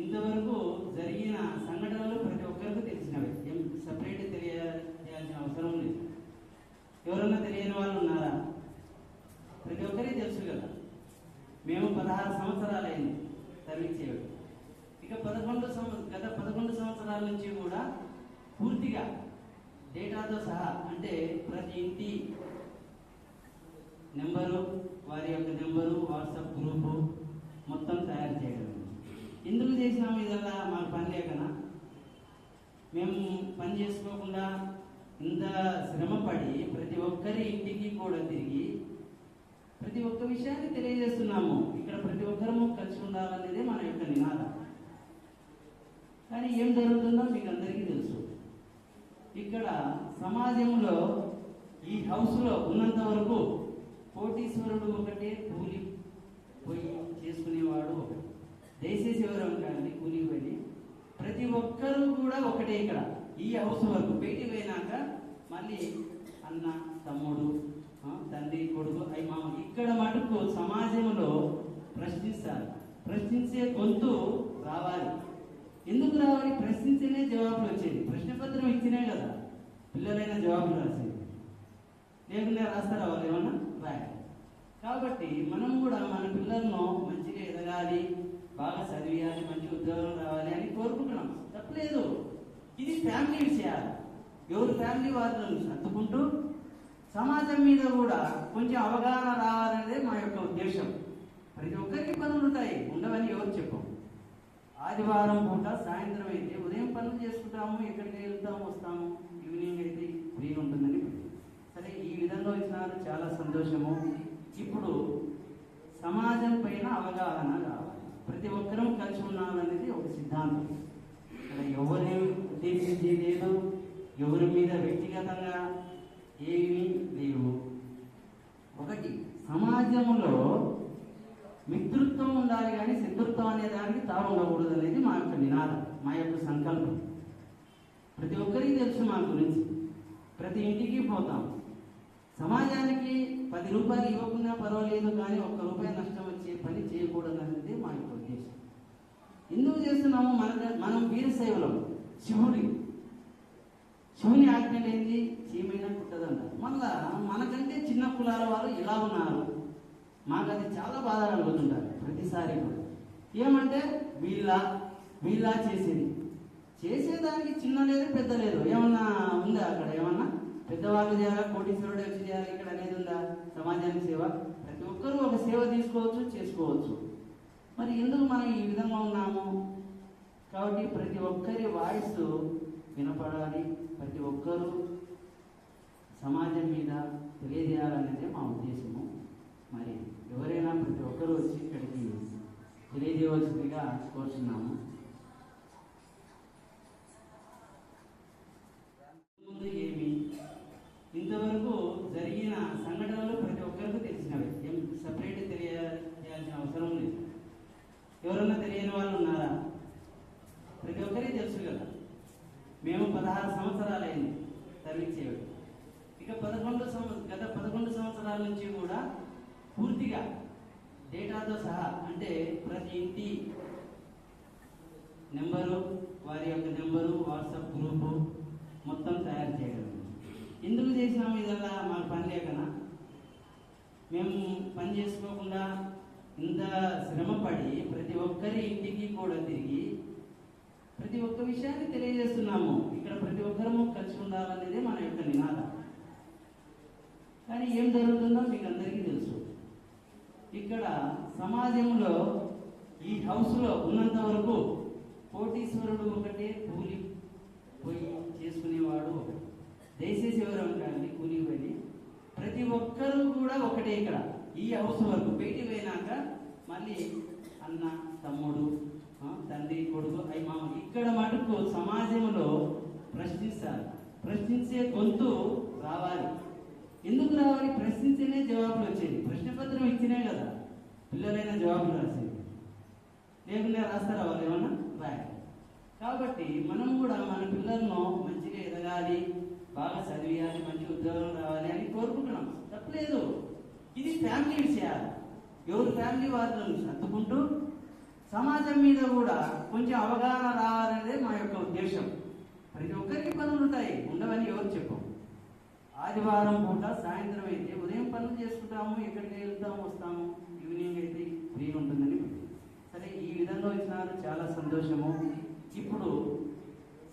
ఇంతవరకు జరిగిన సంఘటనలు ప్రతి ఒక్కరికి తెలిసినవి, ఏం సపరేట్ తెలియాల్సిన అవసరం లేదు. ఎవరన్నా తెలియని వాళ్ళు ఉన్నారా? ప్రతి ఒక్కరికి తెలుసు కదా. మేము 16 సంవత్సరాలైంది సర్వీస్ చేయడం. ఇక గత 11 సంవత్సరాల నుంచి కూడా పూర్తిగా డేటాతో సహా, అంటే ప్రతి ఇంటి నెంబరు, వారి యొక్క నెంబరు, వాట్సాప్ గ్రూపు మొత్తం తయారు చేయడం. ఎందుకు చేసినాము ఇదల్లా? మాకు పని లేకనా? మేము పని చేసుకోకుండా ఇంత శ్రమపడి ప్రతి ఒక్కరి ఇంటికి కూడా తిరిగి ప్రతి ఒక్క విషయాన్ని తెలియజేస్తున్నాము. ఇక్కడ ప్రతి ఒక్కరము కలిసి ఉండాలనేదే మన యొక్క నినాదం. కానీ ఏం జరుగుతుందో మీకు అందరికీ తెలుసు. ఇక్కడ సమాజంలో ఈ హౌస్లో ఉన్నంత వరకు కోటీశ్వరుడు ఒకటే, కూలి పోయి చేసుకునేవాడు ఒకటి. దయచేసి ఎవరు కానీ కూలి పోయి ప్రతి ఒక్కరూ కూడా ఒకటే. ఇక్కడ ఈ హౌస్ వరకు బయటికి పోయినాక మళ్ళీ అన్న, తమ్ముడు, తండ్రి, కొడుకు, అయ్యి మామ, ఇక్కడ మటుకు సమాజంలో ప్రశ్నిస్తారు. ప్రశ్నించే గొంతు రావాలి. ఎందుకు రావాలి? ప్రశ్నించేనే జవాబులు వచ్చేది. ప్రశ్నపత్రం ఇచ్చినే కదా పిల్లలైన జవాబులు రాసేది. లేకుండా రాస్తారా వాళ్ళు? ఏమన్నా రాయాలి. కాబట్టి మనం కూడా మన పిల్లలను మంచిగా ఎదగాలి, బాగా చదివేయాలి, మంచి ఉద్యోగం రావాలి అని కోరుకుంటున్నాం. తప్పలేదు. ఇది ఫ్యామిలీ విషయాలు. ఎవరు ఫ్యామిలీ వాళ్ళను సర్దుకుంటూ సమాజం మీద కూడా కొంచెం అవగాహన రావాలనేదే మా యొక్క ఉద్దేశం. ప్రతి ఒక్కరికి పనులు ఉంటాయి, ఉండవని ఎవరు చెప్పం. ఆదివారం పూట సాయంత్రం అయితే ఉదయం పనులు చేసుకుంటాము, ఎక్కడికి వెళ్తాము, వస్తాము. ఈవినింగ్ అయితే ఫ్రీ ఉంటుందని. సరే, ఈ విధంగా వచ్చినారు, చాలా సంతోషము. ఇప్పుడు సమాజం పైన అవగాహన కావాలి. ప్రతి ఒక్కరూ కలిసి ఉండాలనేది ఒక సిద్ధాంతం. ఇక్కడ ఎవరేమి ఉద్దేశించి లేదు, ఎవరి మీద వ్యక్తిగతంగా ఏమీ లేవు. ఒకటి, సమాజంలో మిత్రుత్వం ఉండాలి కానీ శత్రుత్వం అనే దానికి తావు ఉండకూడదు అనేది మా యొక్క నినాదం, మా యొక్క సంకల్పం. ప్రతి ఒక్కరికి తెలుసు మా గురించి. ప్రతి ఇంటికి పోతాం. సమాజానికి 10 రూపాయలు ఇవ్వకుండా పర్వాలేదు, కానీ 1 రూపాయి నష్టం వచ్చే పని చేయకూడదు అనేది మా యొక్క ఉద్దేశం. ఎందుకు చేస్తున్నాము? మనం వీరశైవులం. శివుని ఆజ్ఞ ఏంది? చీమైనా కుట్టదంటారు. మళ్ళా మనకంటే చిన్న కులాల వాళ్ళు ఇలా ఉన్నారు. మాకు అది చాలా బాధ కలుగుతుంటారు ప్రతిసారి కూడా. ఏమంటే వీళ్ళ చేసేదానికి చిన్న లేదు, పెద్ద లేదు. ఏమన్నా ఉందా అక్కడ? ఏమన్నా పెద్దవాళ్ళు చేయాలా, కోటీశ్వరుడు వచ్చి చేయాలి ఇక్కడ అనేది ఉందా? సమాజానికి సేవ ప్రతి ఒక్కరూ ఒక సేవ తీసుకోవచ్చు, చేసుకోవచ్చు. మరి ఎందుకు మనం ఈ విధంగా ఉన్నాము? కాబట్టి ప్రతి ఒక్కరి వాయిస్ వినపడాలి, ప్రతి ఒక్కరూ సమాజం మీద తెలియజేయాలనేదే మా ఉద్దేశము. మరి ఎవరైనా ప్రతి ఒక్కరూ వచ్చి ఇక్కడికి తెలియజేయవలసిందిగా కోరుతున్నాము. ముందు ఏమి ఇంతవరకు జరిగిన సంఘటనలు ప్రతి ఒక్కరికి తెలిసినవి, ఏం సపరేట్ తెలియాల్సిన అవసరం లేదు. ఎవరన్నా తెలియని వాళ్ళు ఉన్నారా? ప్రతి ఒక్కరికి తెలుసు కదా. మేము 16 సంవత్సరాలైంది సర్వీస్ చేయడం. ఇక గత 11 సంవత్సరాల నుంచి కూడా పూర్తిగా డేటాతో సహా, అంటే ప్రతి ఇంటి నెంబరు, వారి యొక్క నెంబరు, వాట్సాప్ గ్రూపు మొత్తం తయారు చేయడం. ఎందుకు చేసినాము ఇదల్లా? మాకు పని లేకనా? మేము పని చేసుకోకుండా ఇంత శ్రమపడి ప్రతి ఒక్కరి ఇంటికి కూడా తిరిగి ప్రతి ఒక్క విషయాన్ని తెలియజేస్తున్నాము. ఇక్కడ ప్రతి ఒక్కరము కలిసి ఉండాలనేదే మన యొక్క నినాదం. కానీ ఏం జరుగుతుందో మీకు అందరికీ తెలుసు. ఇక్కడ సమాజంలో ఈ హౌస్లో ఉన్నంత వరకు కోటీశ్వరుడు ఒకటే, కూలి పోయి చేసుకునేవాడు ఒకటి. దయచేసి ఎవరు కానీ కూలి పోయి ప్రతి ఒక్కరూ కూడా ఒకటే. ఇక్కడ ఈ హౌస్ వరకు బయటికి పోయినాక మళ్ళీ అన్న, తమ్ముడు, తండ్రి, కొడుకు, అయ్యి మామ, ఇక్కడ మటుకు సమాజంలో ప్రశ్నిస్తారు. ప్రశ్నించే గొంతు రావాలి. ఎందుకు రావాలి? ప్రశ్నించేనే జవాబులు వచ్చేది. ప్రశ్నపత్రం ఇచ్చినే కదా పిల్లలైన జవాబులు రాసేది. లేకుండా రాస్తారా వాళ్ళు? ఏమన్నా రాయాలి. కాబట్టి మనం కూడా మన పిల్లలను మంచిగా ఎదగాలి, బాగా చదివేయాలి, మంచి ఉద్యోగం రావాలి అని కోరుకుంటున్నాం. తప్పలేదు. ఇది ఫ్యామిలీ విషయాలు. ఎవరు ఫ్యామిలీ వాళ్ళను సర్దుకుంటూ సమాజం మీద కూడా కొంచెం అవగాహన రావాలనేదే మా యొక్క ఉద్దేశం. ప్రతి ఒక్కరికి పనులు ఉంటాయి, ఉండవని ఎవరు చెప్పం. ఆదివారం పూట సాయంత్రం అయితే ఉదయం పనులు చేసుకుంటాము, ఎక్కడికి వెళ్తాము వస్తాము, ఈవినింగ్ అయితే ఫ్రీ ఉంటుందని. సరే, ఈ విధంగా వచ్చినారు, చాలా సంతోషము. ఇప్పుడు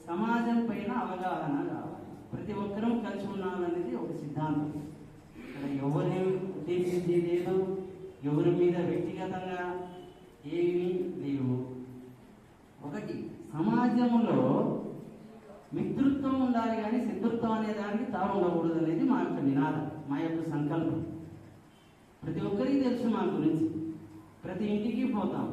సమాజం పైన అవగాహన కావాలి, ప్రతి ఒక్కరూ కలిసి ఉండాలనేది ఒక సిద్ధాంతం. అక్కడ ఎవరిని ఉద్దేశించి లేదు, ఎవరి మీద వ్యక్తిగతంగా ఏమీ లేవు. ఒకటి, సమాజంలో మిత్రుత్వం ఉండాలి కానీ శత్రుత్వం అనే దానికి తావు ఉండకూడదు అనేది మా యొక్క నినాదం, మా యొక్క సంకల్పం. ప్రతి ఒక్కరికి తెలుసు మా గురించి, ప్రతి ఇంటికి పోతాం.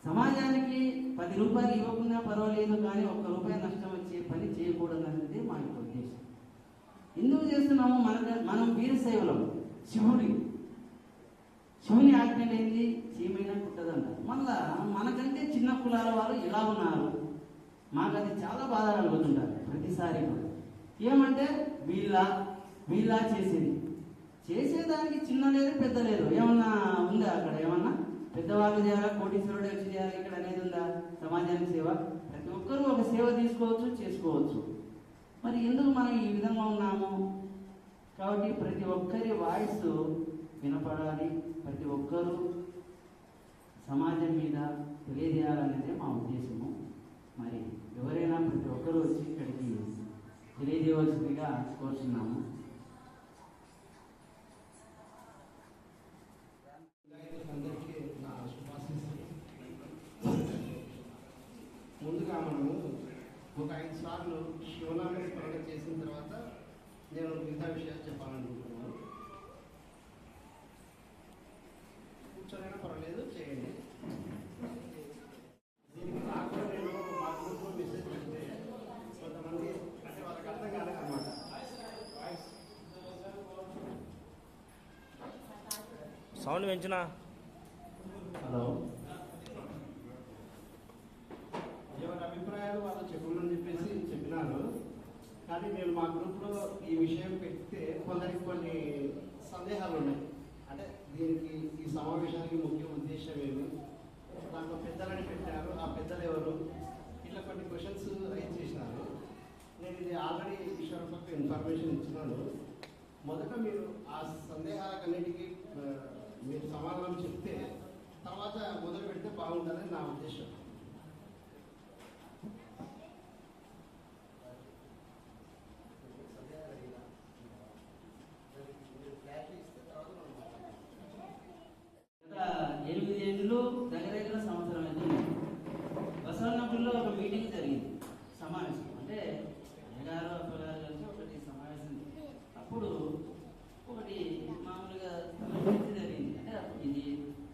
సమాజానికి 10 రూపాయలు ఇవ్వకుండా పర్వాలేదు, కానీ 1 రూపాయి నష్టం వచ్చే పని చేయకూడదు అనేది మా యొక్క ఉద్దేశం. ఎందుకు చేస్తున్నాము? మనం వీరశైవులం. శివుని ఆజ్ఞలు ఏంది? చీమైనా కుట్టదంటారు. మళ్ళా మనకంటే చిన్న కులాల వారు ఇలా ఉన్నారు, మాకు అది చాలా బాధ కలుగుతుంటారు ప్రతిసారి కూడా. ఏమంటే వీళ్ళ చేసేదానికి చిన్న లేదు పెద్ద లేదు. ఏమన్నా ఉందా అక్కడ? ఏమన్నా పెద్దవాళ్ళు చేయాలా, కోటీశ్వరుడు వచ్చి చేయాలి ఇక్కడ అనేది ఉందా? సమాజానికి సేవ ప్రతి ఒక్కరూ ఒక సేవ తీసుకోవచ్చు, చేసుకోవచ్చు. మరి ఎందుకు మనం ఈ విధంగా ఉన్నాము? కాబట్టి ప్రతి ఒక్కరి వాయిస్ వినపడాలి, ప్రతి ఒక్కరూ సమాజం మీద తెలియజేయాలనేదే మా ఉద్దేశము. మరి ఎవరైనా ప్రతి ఒక్కరూ వచ్చి ఇక్కడికి తెలియజేయవలసిందిగా కోరుతున్నాము. అందరికీ నా శుభాశీస్సులు. ముందుగా మనము ఒక 5 సార్లు శివనామని స్మరణ చేసిన తర్వాత నేను మిగతా విషయాలు చెప్పాలనుకుంటున్నాను. కూర్చొనైనా పర్వాలేదు, చేయండి. దీనికి నాకు నేను మా గ్రూప్లో మెసేజ్ పెడితే కొంతమంది అంటే వాళ్ళకి అర్థం కాలేదన్నమాట. సౌండ్ పెంచునా? హలో, ఎవరి అభిప్రాయాలు వాళ్ళు చెప్పమని చెప్పినారు. కానీ నేను మా గ్రూప్లో ఈ విషయం పెడితే కొందరికి కొన్ని సందేహాలు ఉన్నాయి. అంటే దీనికి ఈ సమావేశానికి ముఖ్య ఉద్దేశం ఏమి, దాంట్లో పెద్దలని పెట్టారు, ఆ పెద్దలు ఎవరు, ఇట్లా కొన్ని క్వశ్చన్స్ రైజ్ చేసినారు. నేను ఇది ఆల్రెడీ ఈశ్వరప్పకు ఇన్ఫర్మేషన్ ఇచ్చినాను. మొదట మీరు ఆ సందేహాలన్నిటికీ మీరు సమాధానం చెప్తే తర్వాత మొదలు పెడితే బాగుంటుందని నా ఉద్దేశం. గత 8 ఏళ్ళు దగ్గర సంవత్సరం అయితే బసవన్నపల్లిలో ఒక మీటింగ్ జరిగింది, సమావేశం. అంటే అయ్యగారు అప్పగారు కలిసి ఒకటి సమావేశం. అప్పుడు ఒకటి మామూలుగా జరిగింది, అంటే ఇది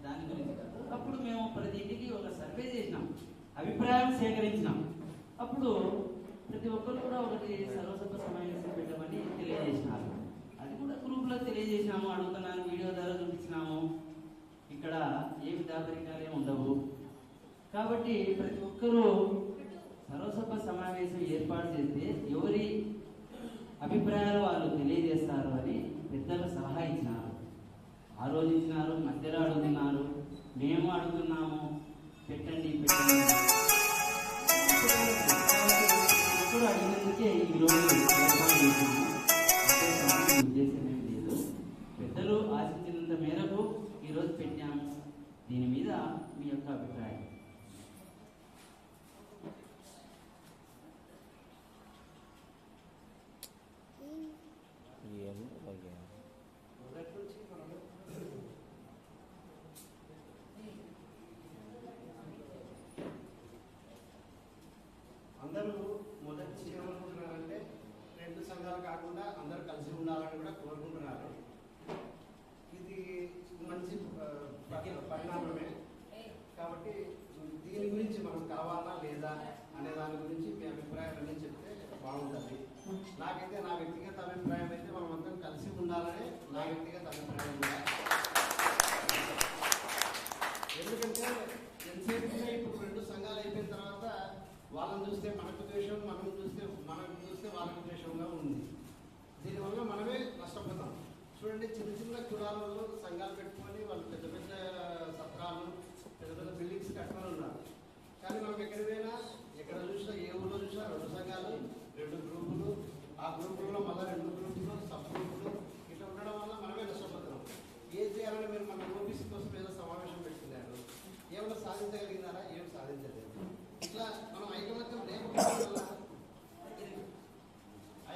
దాని గురించి కాదు. అప్పుడు మేము ప్రతి ఇంటికి ఒక సర్వే చేసినాం, అభిప్రాయం సేకరించినాం. అప్పుడు ప్రతి ఒక్కరు కూడా ఒకటి సర్వసభ సమావేశం పెట్టమని తెలియజేసినారు. అది కూడా గ్రూప్లో తెలియజేసినాము, అడుగుతున్నాను, వీడియో ద్వారా చూపించినాము. ఇక్కడ ఏమి దాపరికాలు ఏమి ఉండవు. కాబట్టి ప్రతి ఒక్కరూ సర్వసభ సమావేశం ఏర్పాటు చేస్తే ఎవరి అభిప్రాయాలు వాళ్ళు తెలియజేస్తారు అని పెద్దలు సలహా ఇచ్చినారు, ఆలోచించినారు, మధ్యలో అడుగుతున్నారు, మేము అడుగుతున్నాము, పెట్టండి పెట్టండి. ఇప్పుడు అడిగినందుకే ఈరోజు ఏర్పాటు చేస్తున్నాము. ఉద్దేశం ఏం లేదు, పెద్దలు ఆశించినంత మేరకు ఈరోజు పెట్టాము. దీని మీద మీ యొక్క అభిప్రాయం? మొదటి నుంచి మనము అందరూ మొదటి నుంచి ఏమనుకుంటున్నారంటే 2 సంఘాలు కాకుండా అందరూ కలిసి ఉండాలని కూడా కోరుకుంటున్నారు. ఇది మంచి పరిణామమే. కాబట్టి దీని గురించి మనం కావాలా లేదా అనే దాని గురించి మీ అభిప్రాయాలన్నీ చెప్తే బాగుంటుంది. నాకైతే నా వ్యక్తిగత అభిప్రాయం అయితే మనం అందరం కలిసి ఉండాలనే నా వ్యక్తిగత అభిప్రాయం కూడా. ఎందుకంటే ఎంతసేపు ఇప్పుడు 2 సంఘాలు అయిపోయిన తర్వాత వాళ్ళని చూస్తే మనకు ద్వేషం, మనకు చూస్తే వాళ్ళకు ద్వేషంగా ఉంది. దీనివల్ల మనమే నష్టపోతాం. చూడండి, చిన్న కులాలలో సంఘాలు పెట్టుకొని వాళ్ళు పెద్ద పెద్ద సత్రాలు, పెద్ద పెద్ద బిల్డింగ్స్ కట్టుకొని మనం ఎక్కడ పోయినా ఎక్కడ చూసినా ఏ ఊళ్ళో చూసినా 2 సంఘాలు 2 గ్రూపులు, ఆ గ్రూపులలో మళ్ళీ 2 గ్రూపులు, సబ్ గ్రూపులు ఇట్లా ఉండడం వల్ల మనమే నష్టపోతున్నాం. ఏం చేయాలని మీరు మన ఓబీసీ కోసం ఏదో సమావేశం పెట్టుకున్నారు, ఏమైనా సాధించగలిగినారా? ఏం సాధించలేదు. ఇట్లా మనం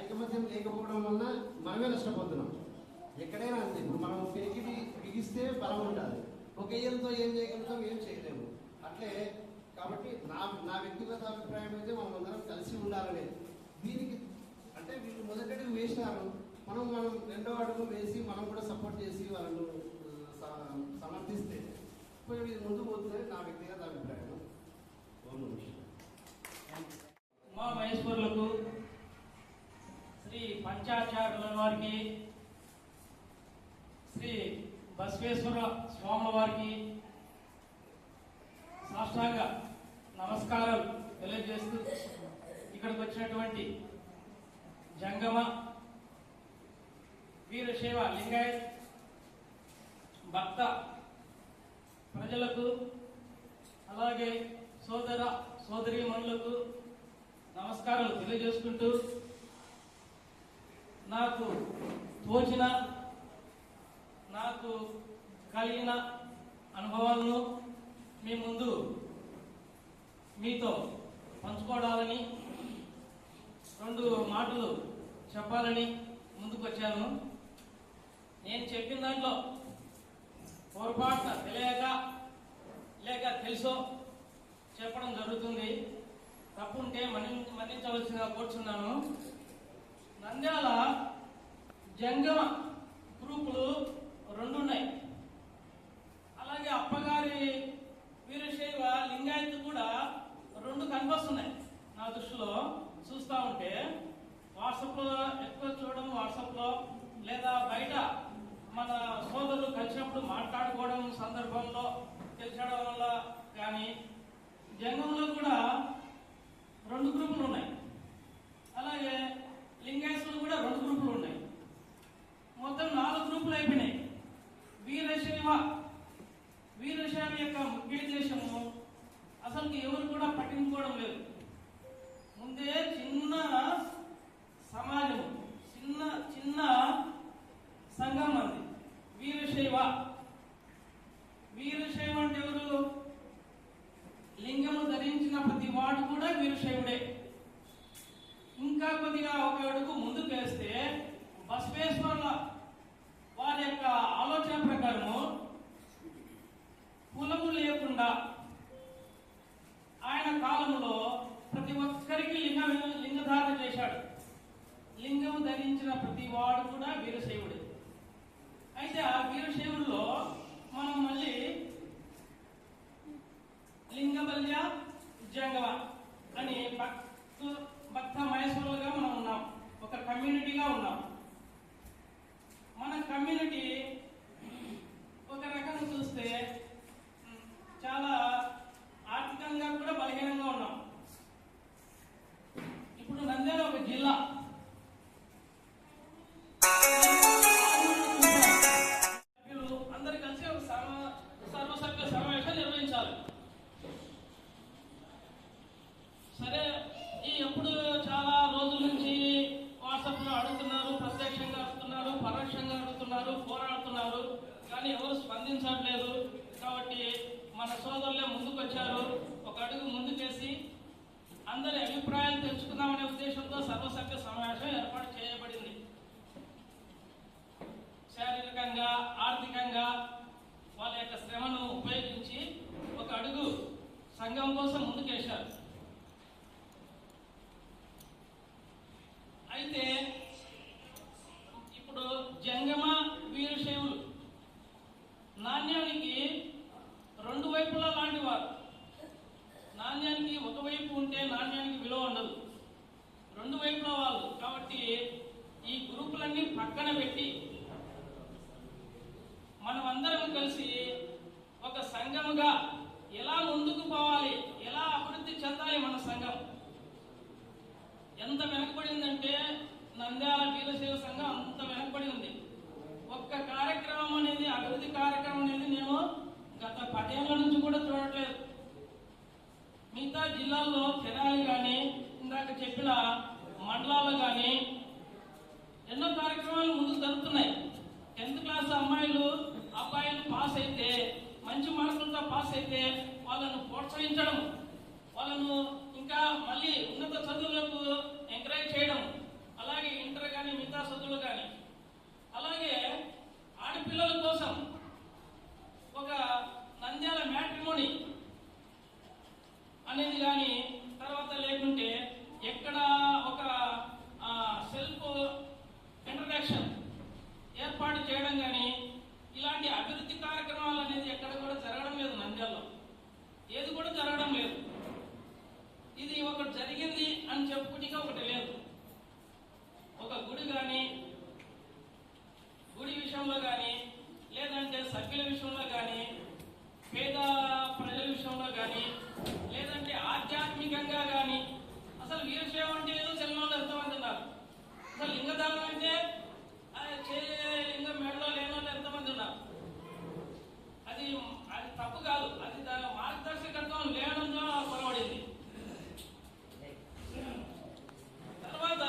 ఐకమత్యం లేకపోవడం వల్ల మనమే నష్టపోతున్నాం. ఎక్కడైనా అంతే. ఇప్పుడు మనం పెరిగి బిగిస్తే బలం ఉంటుంది, ఒక ఏళ్ళతో ఏం చేయగలుగుతాం, ఏం చేయలేము. అట్లే కాబట్టి నా వ్యక్తిగత అభిప్రాయం అయితే మనం అందరం కలిసి ఉండాలనే. దీనికి అంటే వీళ్ళు మొదటి అడుగు వేసినారు, మనం రెండో అడుగు వేసి మనం కూడా సపోర్ట్ చేసి వాళ్ళను సమర్థిస్తే కొంచెం ముందు పోతుంది నా వ్యక్తిగత అభిప్రాయం. మా మహేశ్వరులకు, శ్రీ పంచాచార్యుల వారికి, శ్రీ బసవేశ్వర స్వాముల వారికి సాష్టాంగ నమస్కారాలు తెలియజేస్తూ ఇక్కడికి వచ్చినటువంటి జంగమ వీరశైవ లింగాయత్ భక్త ప్రజలకు, అలాగే సోదర సోదరీమణులకు నమస్కారాలు తెలియజేసుకుంటూ నాకు తోచిన, నాకు కలిగిన అనుభవాలను మీ ముందు మీతో పంచుకోవాలని, 2 మాటలు చెప్పాలని ముందుకు వచ్చాను. నేను చెప్పిన దాంట్లో పొరపాటున తెలియక లేక తెలుసో చెప్పడం జరుగుతుంది. తప్పుంటే మన్నించవలసిందిగా కోరుచున్నాను. నంద్యాల జంగమ గ్రూపులు 2 ఉన్నాయి. అలాగే అప్పగారి వీరశైవ లింగాయత్ కూడా 2 కనిపిస్తున్నాయి నా దృష్టిలో. చూస్తూ ఉంటే వాట్సాప్లో ఎక్కువ చూడడం, వాట్సాప్లో లేదా బయట మన సోదరులు కలిసినప్పుడు మాట్లాడుకోవడం సందర్భంలో తెలిసడం వల్ల కానీ జంగంలో కూడా 2 గ్రూపులు ఉన్నాయి. అలాగే లింగాయత్లో కూడా 2 గ్రూపులు ఉన్నాయి. మొత్తం 4 గ్రూపులు అయిపోయినాయి. వీరశైవ యొక్క ముఖ్య ఉద్దేశము అసలు ఎవరు కూడా పట్టించుకోవడం లేదు. ముందే చిన్న సమాజము, చిన్న సంఘం అంది వీరశైవ. వీరశైవ అంటే ఎవరు? లింగము ధరించిన ప్రతి వాడు కూడా వీరశైవుడే. ఇంకా కొద్దిగా ఒక అడుగు ముందుకు వేస్తే బసవేశ్వరుల వారి యొక్క ఆలోచన ప్రకారము కులము లేకుండా ఆయన కాలంలో ప్రతి ఒక్కరికి లింగధారణ చేశాడు. లింగం ధరించిన ప్రతి వాడు కూడా వీరశైవుడే. అయితే ఆ వీరశైవుల్లో మనం మళ్ళీ లింగబల్య జంగమ అని భక్త మహేశ్వరులుగా మనం ఉన్నాం, ఒక కమ్యూనిటీగా ఉన్నాం. మన కమ్యూనిటీ ఒక రకంగా చూస్తే చాలా ఆర్థికంగా కూడా బలహీనంగా ఉన్నాం. ఇప్పుడు నంద్యాల ఒక జిల్లా, అందరు కలిసి ఒక సర్వసభ్య సమావేశం నిర్వహించాలి. సరే, ఎప్పుడు చాలా రోజుల నుంచి వాట్సాప్ లో అడుగుతున్నారు, ప్రత్యక్షంగా అడుగుతున్నారు, పరోక్షంగా అడుగుతున్నారు, పోరాడుతున్నారు, కానీ ఎవరు స్పందించట్లేదు. కాబట్టి మన సోదరులే ముందుకు వచ్చారు. ఒక అడుగు ముందుకేసి అందరి అభిప్రాయాలు తెలుసుకుందామనే ఉద్దేశంతో సర్వసభ్య సమావేశం ఏర్పాటు చేయబడింది. శారీరకంగా, ఆర్థికంగా వాళ్ళ యొక్క శ్రమను ఉపయోగించి ఒక అడుగు సంఘం కోసం ముందుకేశారు. అయితే ఇప్పుడు జంగమ వీరశైవులు నాణ్యానికి 2 వైపులా లాంటి వారు. నాణ్యానికి ఒకవైపు ఉంటే నాణ్యానికి విలువ ఉండదు, 2 వైపులా వాళ్ళు. కాబట్టి ఈ గ్రూపులన్నీ పక్కన పెట్టి మనం అందరం కలిసి ఒక సంఘముగా ఎలా ముందుకు పోవాలి, ఎలా అభివృద్ధి చెందాలి. మన సంఘం ఎంత వెనకబడిందంటే నంద్యాల వీరశైవ సంఘం అంత వెనకబడి ఉంది. ఒక్క కార్యక్రమం అనేది, అభివృద్ధి కార్యక్రమం అనేది నేను గత 10 ఏళ్ల నుంచి కూడా చూడట్లేదు. మిగతా జిల్లాల్లో తెనాలి కానీ ఇందాక చెప్పిన మండలాల్లో కానీ ఎన్నో కార్యక్రమాలు ముందుకు జరుగుతున్నాయి. 10th క్లాస్ అమ్మాయిలు అబ్బాయిలు పాస్ అయితే, మంచి మార్కులతో పాస్ అయితే వాళ్ళను ప్రోత్సహించడం, వాళ్ళను ఇంకా మళ్ళీ ఉన్నత చదువులకు ఎంకరేజ్ చేయడం, అలాగే ఇంటర్ కానీ మిగతా చదువులు కానీ, అలాగే ఆడపిల్లల కోసం ఒక నంద్యాల మ్యాట్రిమోనీ అనేది కానీ, తర్వాత లేకుంటే ఎక్కడ ఒక సెల్ఫ్ ఇంట్రడక్షన్ ఏర్పాటు చేయడం కానీ, ఇలాంటి అభివృద్ధి కార్యక్రమాలు అనేది ఎక్కడ కూడా జరగడం లేదు. నంద్యాలలో ఏది కూడా జరగడం లేదు. ఇది ఒకటి జరిగింది అని చెప్పుకునే ఒకటి లేదు. ఒక గుడి కానీ, గుడి విషయంలో కానీ, లేదంటే సభ్యుల విషయంలో కానీ, పేద ప్రజల విషయంలో కానీ, లేదంటే ఆధ్యాత్మికంగా కానీ, అసలు వీరశైవం అంటే ఏదో చిన్నవాళ్ళు ఎంతమంది ఉన్నారు. అసలు లింగదానం అంటే లింగం మెడలో లేని వాళ్ళు ఎంతమంది ఉన్నారు. అది తప్పు కాదు, అది మార్గదర్శకత్వం లేడంతో పొరబడింది. తర్వాత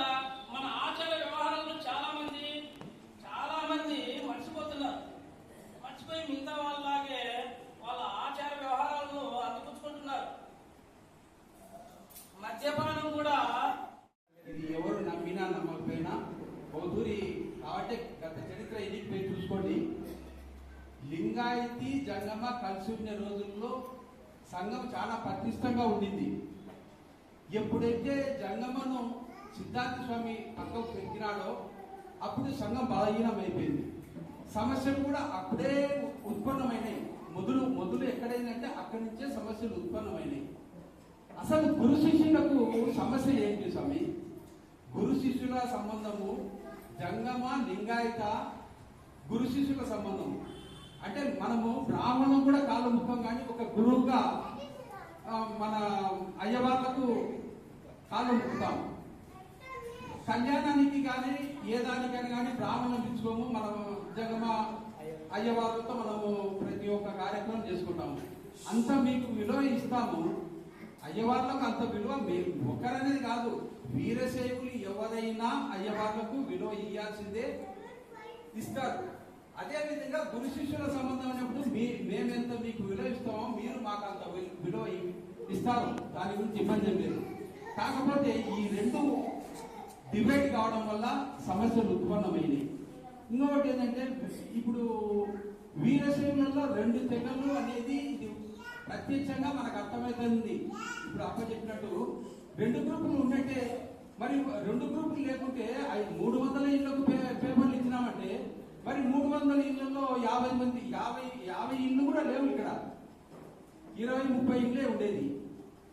మన ఆచార వ్యవహారాలను చాలా మంది మర్చిపోతున్నారు. మర్చిపోయి మిగతా వాళ్ళలాగే వాళ్ళ ఆచార వ్యవహారాలను అందిపుచ్చుకుంటున్నారు. మద్యపానం కూడా ఇది ఎవరు నమ్మినా నమ్మకపోయినా బౌద్ధురి కాబట్టి గత చరిత్ర ఎన్నిక పోయి చూసుకోండి. లింగాయతీ జంగమ కలిసి ఉన్న రోజుల్లో సంఘం చాలా పటిష్టంగా ఉండింది. ఎప్పుడైతే జంగమను సిద్ధార్థ స్వామి పక్కకు పెట్టినాడో అప్పుడు సంఘం బలహీనం అయిపోయింది. సమస్యలు కూడా అప్పుడే ఉత్పన్నమైనాయి. మొదలు ఎక్కడైందంటే అక్కడి నుంచే సమస్యలు ఉత్పన్నమైనాయి. అసలు గురు శిష్యులకు సమస్య ఏంటి స్వామి? గురు శిష్యుల సంబంధము జంగమ లింగాయత గురు శిష్యుల సంబంధం అంటే మనము బ్రాహ్మణం కూడా కాలముఖం కానీ ఒక గురువుగా మన అయ్యవార్లకు కాలం ముక్కుతాం. కళ్యాణానికి కానీ ఏ దానికైనా కానీ బ్రాహ్మణం పిలుచుకోము. మనం జంగమ అయ్యవార్లతో మనము ప్రతి ఒక్క కార్యక్రమం చేసుకుంటాము. అంత మీకు విలువ ఇస్తాము. అయ్యవార్లకు అంత విలువ ఒక్కరనేది కాదు, వీరశైవులు ఎవరైనా అయ్యవార్లకు విలువ ఇయ్యాల్సిందే, ఇస్తారు. అదే విధంగా గురు శిష్యుల సంబంధం అయినప్పుడు మేమెంత మీకు విలువ ఇస్తామో మీరు మాకు అంత విలువ ఇస్తారు. దాని గురించి ఇబ్బంది లేదు. కాకపోతే ఈ రెండు డిబేట్ కావడం వల్ల సమస్యలు ఉత్పన్నమైనవి. ఇంకొకటి ఏంటంటే ఇప్పుడు వీరశైవులలో 2 తెగలు అనేది ఇది ప్రత్యక్షంగా మనకు అర్థమవుతుంది. ఇప్పుడు అప్ప చెప్పినట్టు 2 గ్రూపులు ఉన్నట్టే. మరి 2 గ్రూపులు లేకుంటే 300 ఇళ్లకు పేపర్లు ఇచ్చినామంటే మరి 300 ఇళ్లలో 50 ఇళ్ళు కూడా లేవు. ఇక్కడ 20-30 ఇళ్ళే ఉండేది.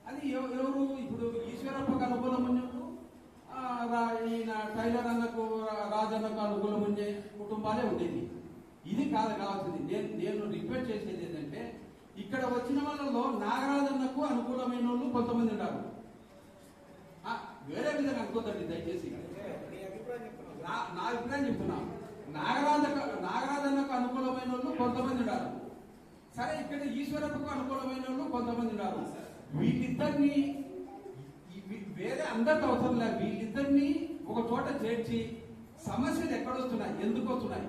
అది ఎవరు ఇప్పుడు ఈశ్వరప్పకు అనుకూలం ఉన్నప్పుడు ఈయన టైలర్ అన్నకు రాజన్నకు అనుకూలం ఉండే కుటుంబాలే ఉండేది. ఇది కావాల్సింది. నేను రిక్వెస్ట్ చేసేది ఏంటంటే ఇక్కడ వచ్చిన వాళ్ళలో నాగరాజన్నకు అనుకూలమైన వాళ్ళు కొంతమంది ఉన్నారు. వేరే విధంగా అనుకోదండి దయచేసి. నా అభిప్రాయం చెప్తున్నా. నాగరాజన్నకు అనుకూలమైన వాళ్ళు కొంతమంది ఉన్నారు. సరే, ఇక్కడ ఈశ్వరప్పకు అనుకూలమైన వాళ్ళు కొంతమంది ఉన్నారు. వీళ్ళిద్దరిని వేరే అందరితో అవసరం లేదు. వీళ్ళిద్దరిని ఒక చోట చేర్చి సమస్యలు ఎక్కడొస్తున్నాయి, ఎందుకు వస్తున్నాయి,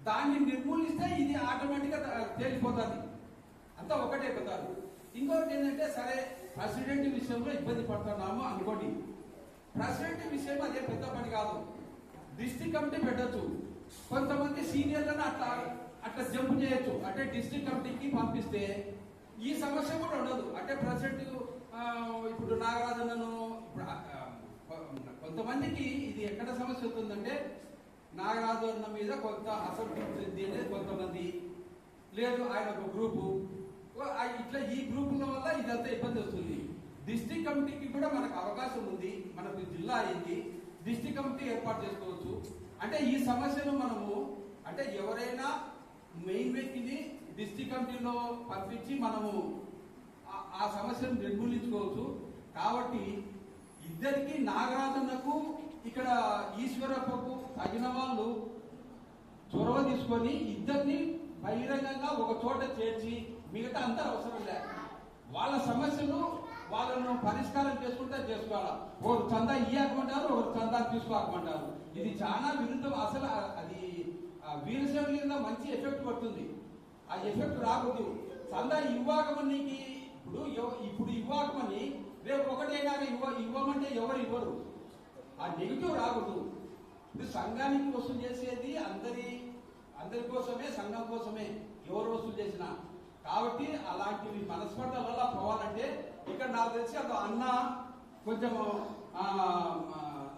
దాన్ని నిర్మూలిస్తే ఇది ఆటోమేటిక్ గా తేలిపోతుంది. అంతా ఒకటే పోతారు. ఇంకొకటి ఏంటంటే సరే ప్రెసిడెంట్ విషయంలో ఇబ్బంది పడుతున్నాము అనుకోండి. ప్రెసిడెంట్ విషయం అదే పెద్ద పని కాదు. డిస్ట్రిక్ట్ కమిటీ పెట్టచ్చు. కొంతమంది సీనియర్లను అట్లా జంప్ చేయొచ్చు. అంటే డిస్ట్రిక్ట్ కమిటీకి పంపిస్తే ఈ సమస్య కూడా ఉండదు. అంటే ప్రెసిడెంట్ ఇప్పుడు నాగరాజన్నను కొంతమందికి ఇది ఎక్కడ సమస్య అవుతుందంటే నాగరాజన్న మీద కొంత అసంతృప్తి అనేది కొంతమంది, లేదు ఆయన ఒక గ్రూపు, ఇట్లా ఈ గ్రూపుల వల్ల ఇదంతా ఇబ్బంది వస్తుంది. డిస్ట్రిక్ట్ కమిటీకి కూడా మనకు అవకాశం ఉంది. మనకు జిల్లా అయింది, డిస్ట్రిక్ట్ కమిటీ ఏర్పాటు చేసుకోవచ్చు. అంటే ఈ సమస్యను మనము అంటే ఎవరైనా మెయిన్ వ్యక్తిని డిస్ట్రిక్ట్ కమిటీలో పంపించి మనము ఆ సమస్యను నిర్మూలించుకోవచ్చు. కాబట్టి ఇద్దరికి నాగరాజన్నకు ఇక్కడ ఈశ్వరప్పకు తగిన వాళ్ళు చొరవ తీసుకొని ఇద్దరిని బహిరంగంగా ఒక చోట చేర్చి మిగతా అంతా అవసరం లేదు. వాళ్ళ సమస్యలు వాళ్ళను పరిష్కారం చేసుకుంటే చేసుకోవాలా. ఒకరు చందా ఇయ్యకమంటారు, ఒకరు చందా తీసుకోకమంటారు. ఇది చాలా విరుద్ధం. అసలు అది వీరశైవ మీద మంచి ఎఫెక్ట్ పడుతుంది. ఆ ఎఫెక్ట్ రాకూడదు. చందా ఇవ్వకమని ఇప్పుడు ఇవ్వకమని రేపు ఒకటైనా ఇవ్వమంటే ఎవరు ఇవ్వరు. ఆ నెగిటివ్ రాకూడదు. ఇప్పుడు సంఘానికి వసూలు చేసేది అందరి కోసమే, సంఘం కోసమే, ఎవరు వసూలు చేసినా. కాబట్టి అలాంటివి మనస్పర్ధల వల్ల పోవాలంటే ఇక్కడ నాకు తెలిసి అది అన్న కొంచెం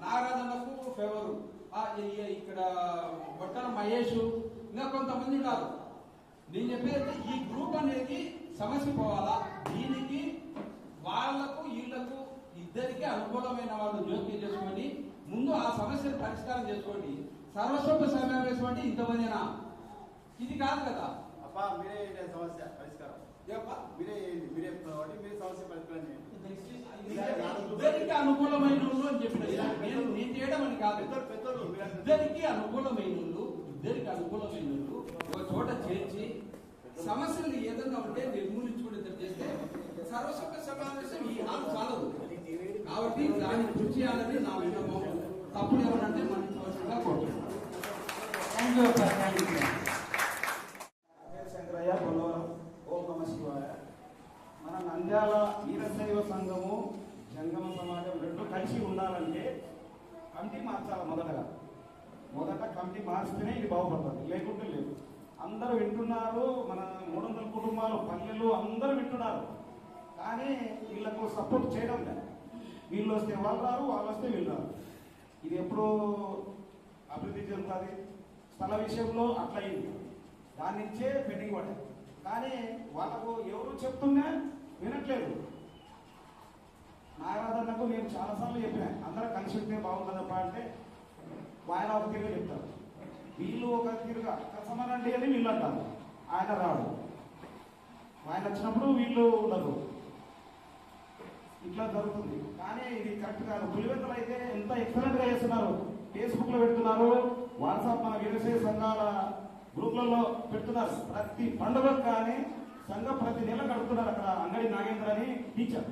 నాగరాజన్నకు ఫేవరు, ఇక్కడ బొట్టల మహేష్, ఇంకా కొంతమంది ఉన్నారు. నేను చెప్పేది ఈ గ్రూప్ అనేది సమస్య పోవాలా. దీనికి వాళ్లకు వీళ్లకు ఇద్దరికి అనుకూలమైన వాళ్ళు జోక్యం చేసుకొని ముందు ఆ సమస్యను పరిష్కారం చేసుకోండి. సర్వస్వత సమావేశం అంటే ఇంతమందినా? ఇది కాదు కదా. అప్పా మీరే సమస్య పరిష్కారం మీరే సమస్య పరిష్కారం చేయండి. ఇద్దరికి అనుకూలమైన వాళ్ళు అని చెప్పిన నేను చేయడం అని కాదు. ఇద్దరికి అనుకూలమైన వాళ్ళు ఒక చోట చేర్చి సమస్యలు ఏదన్నా ఉంటే నిర్మూలించుకునేది చేస్తే సర్వసభ్య సమావేశం ఈ హాల్ చాలదు. కాబట్టి దాన్ని కృషి చేయాలని నా విన్నపం. తప్పుడు ఏమనంటే మనసుగా కోరుతున్నాను. శంకరయ్య పొల్లవరం. ఓం నమః శివాయ. మన నంద్యాల వీరశైవ సంఘము జంగమ సమాజం రెండు కలిసి ఉండాలంటే కమిటీ మార్చాలి. మొదట కమిటీ మార్చితేనే ఇది బాగుపడుతుంది, లేకుంటే లేదు. అందరూ వింటున్నారు, మన 300 కుటుంబాలు పల్లెలు అందరూ వింటున్నారు. కానీ వీళ్ళకు సపోర్ట్ చేయడం లేదు. వీళ్ళు వస్తే వాళ్ళు రారు, వాళ్ళు వస్తే వీళ్ళు రారు. ఇది ఎప్పుడు అభివృద్ధి చెందుతుంది? స్థల విషయంలో అట్లా అయింది, దాని నుంచే పెండింగ్ పడ్డాయి. కానీ వాళ్ళకు ఎవరు చెప్తున్నా వినట్లేదు. నాగరాజన్నకు నేను చాలాసార్లు చెప్పినా అందరూ కలిసి ఉంటే బాగుంటుందప్ప అంటే ఆయన ఒక తీరుగా చెప్తారు, వీళ్ళు ఒక తీరుగా కసమనండి అని వీళ్ళు అంటారు. ఆయన రాడు, ఆయన వచ్చినప్పుడు వీళ్ళు ఉండరు. ఇట్లా జరుగుతుంది. కానీ ఇది కరెక్ట్ కాదు. పులివెందులు అయితే ఎంత ఎక్సలెంట్ గా చేస్తున్నారు. ఫేస్బుక్ లో పెడుతున్నారు, వాట్సాప్ మన వీరశైవ సంఘాల గ్రూప్లలో పెడుతున్నారు. ప్రతి పండుగకు కానీ సంఘం ప్రతి నెల కడుతున్నారు. అక్కడ అంగడి నాగేంద్ర అని టీచర్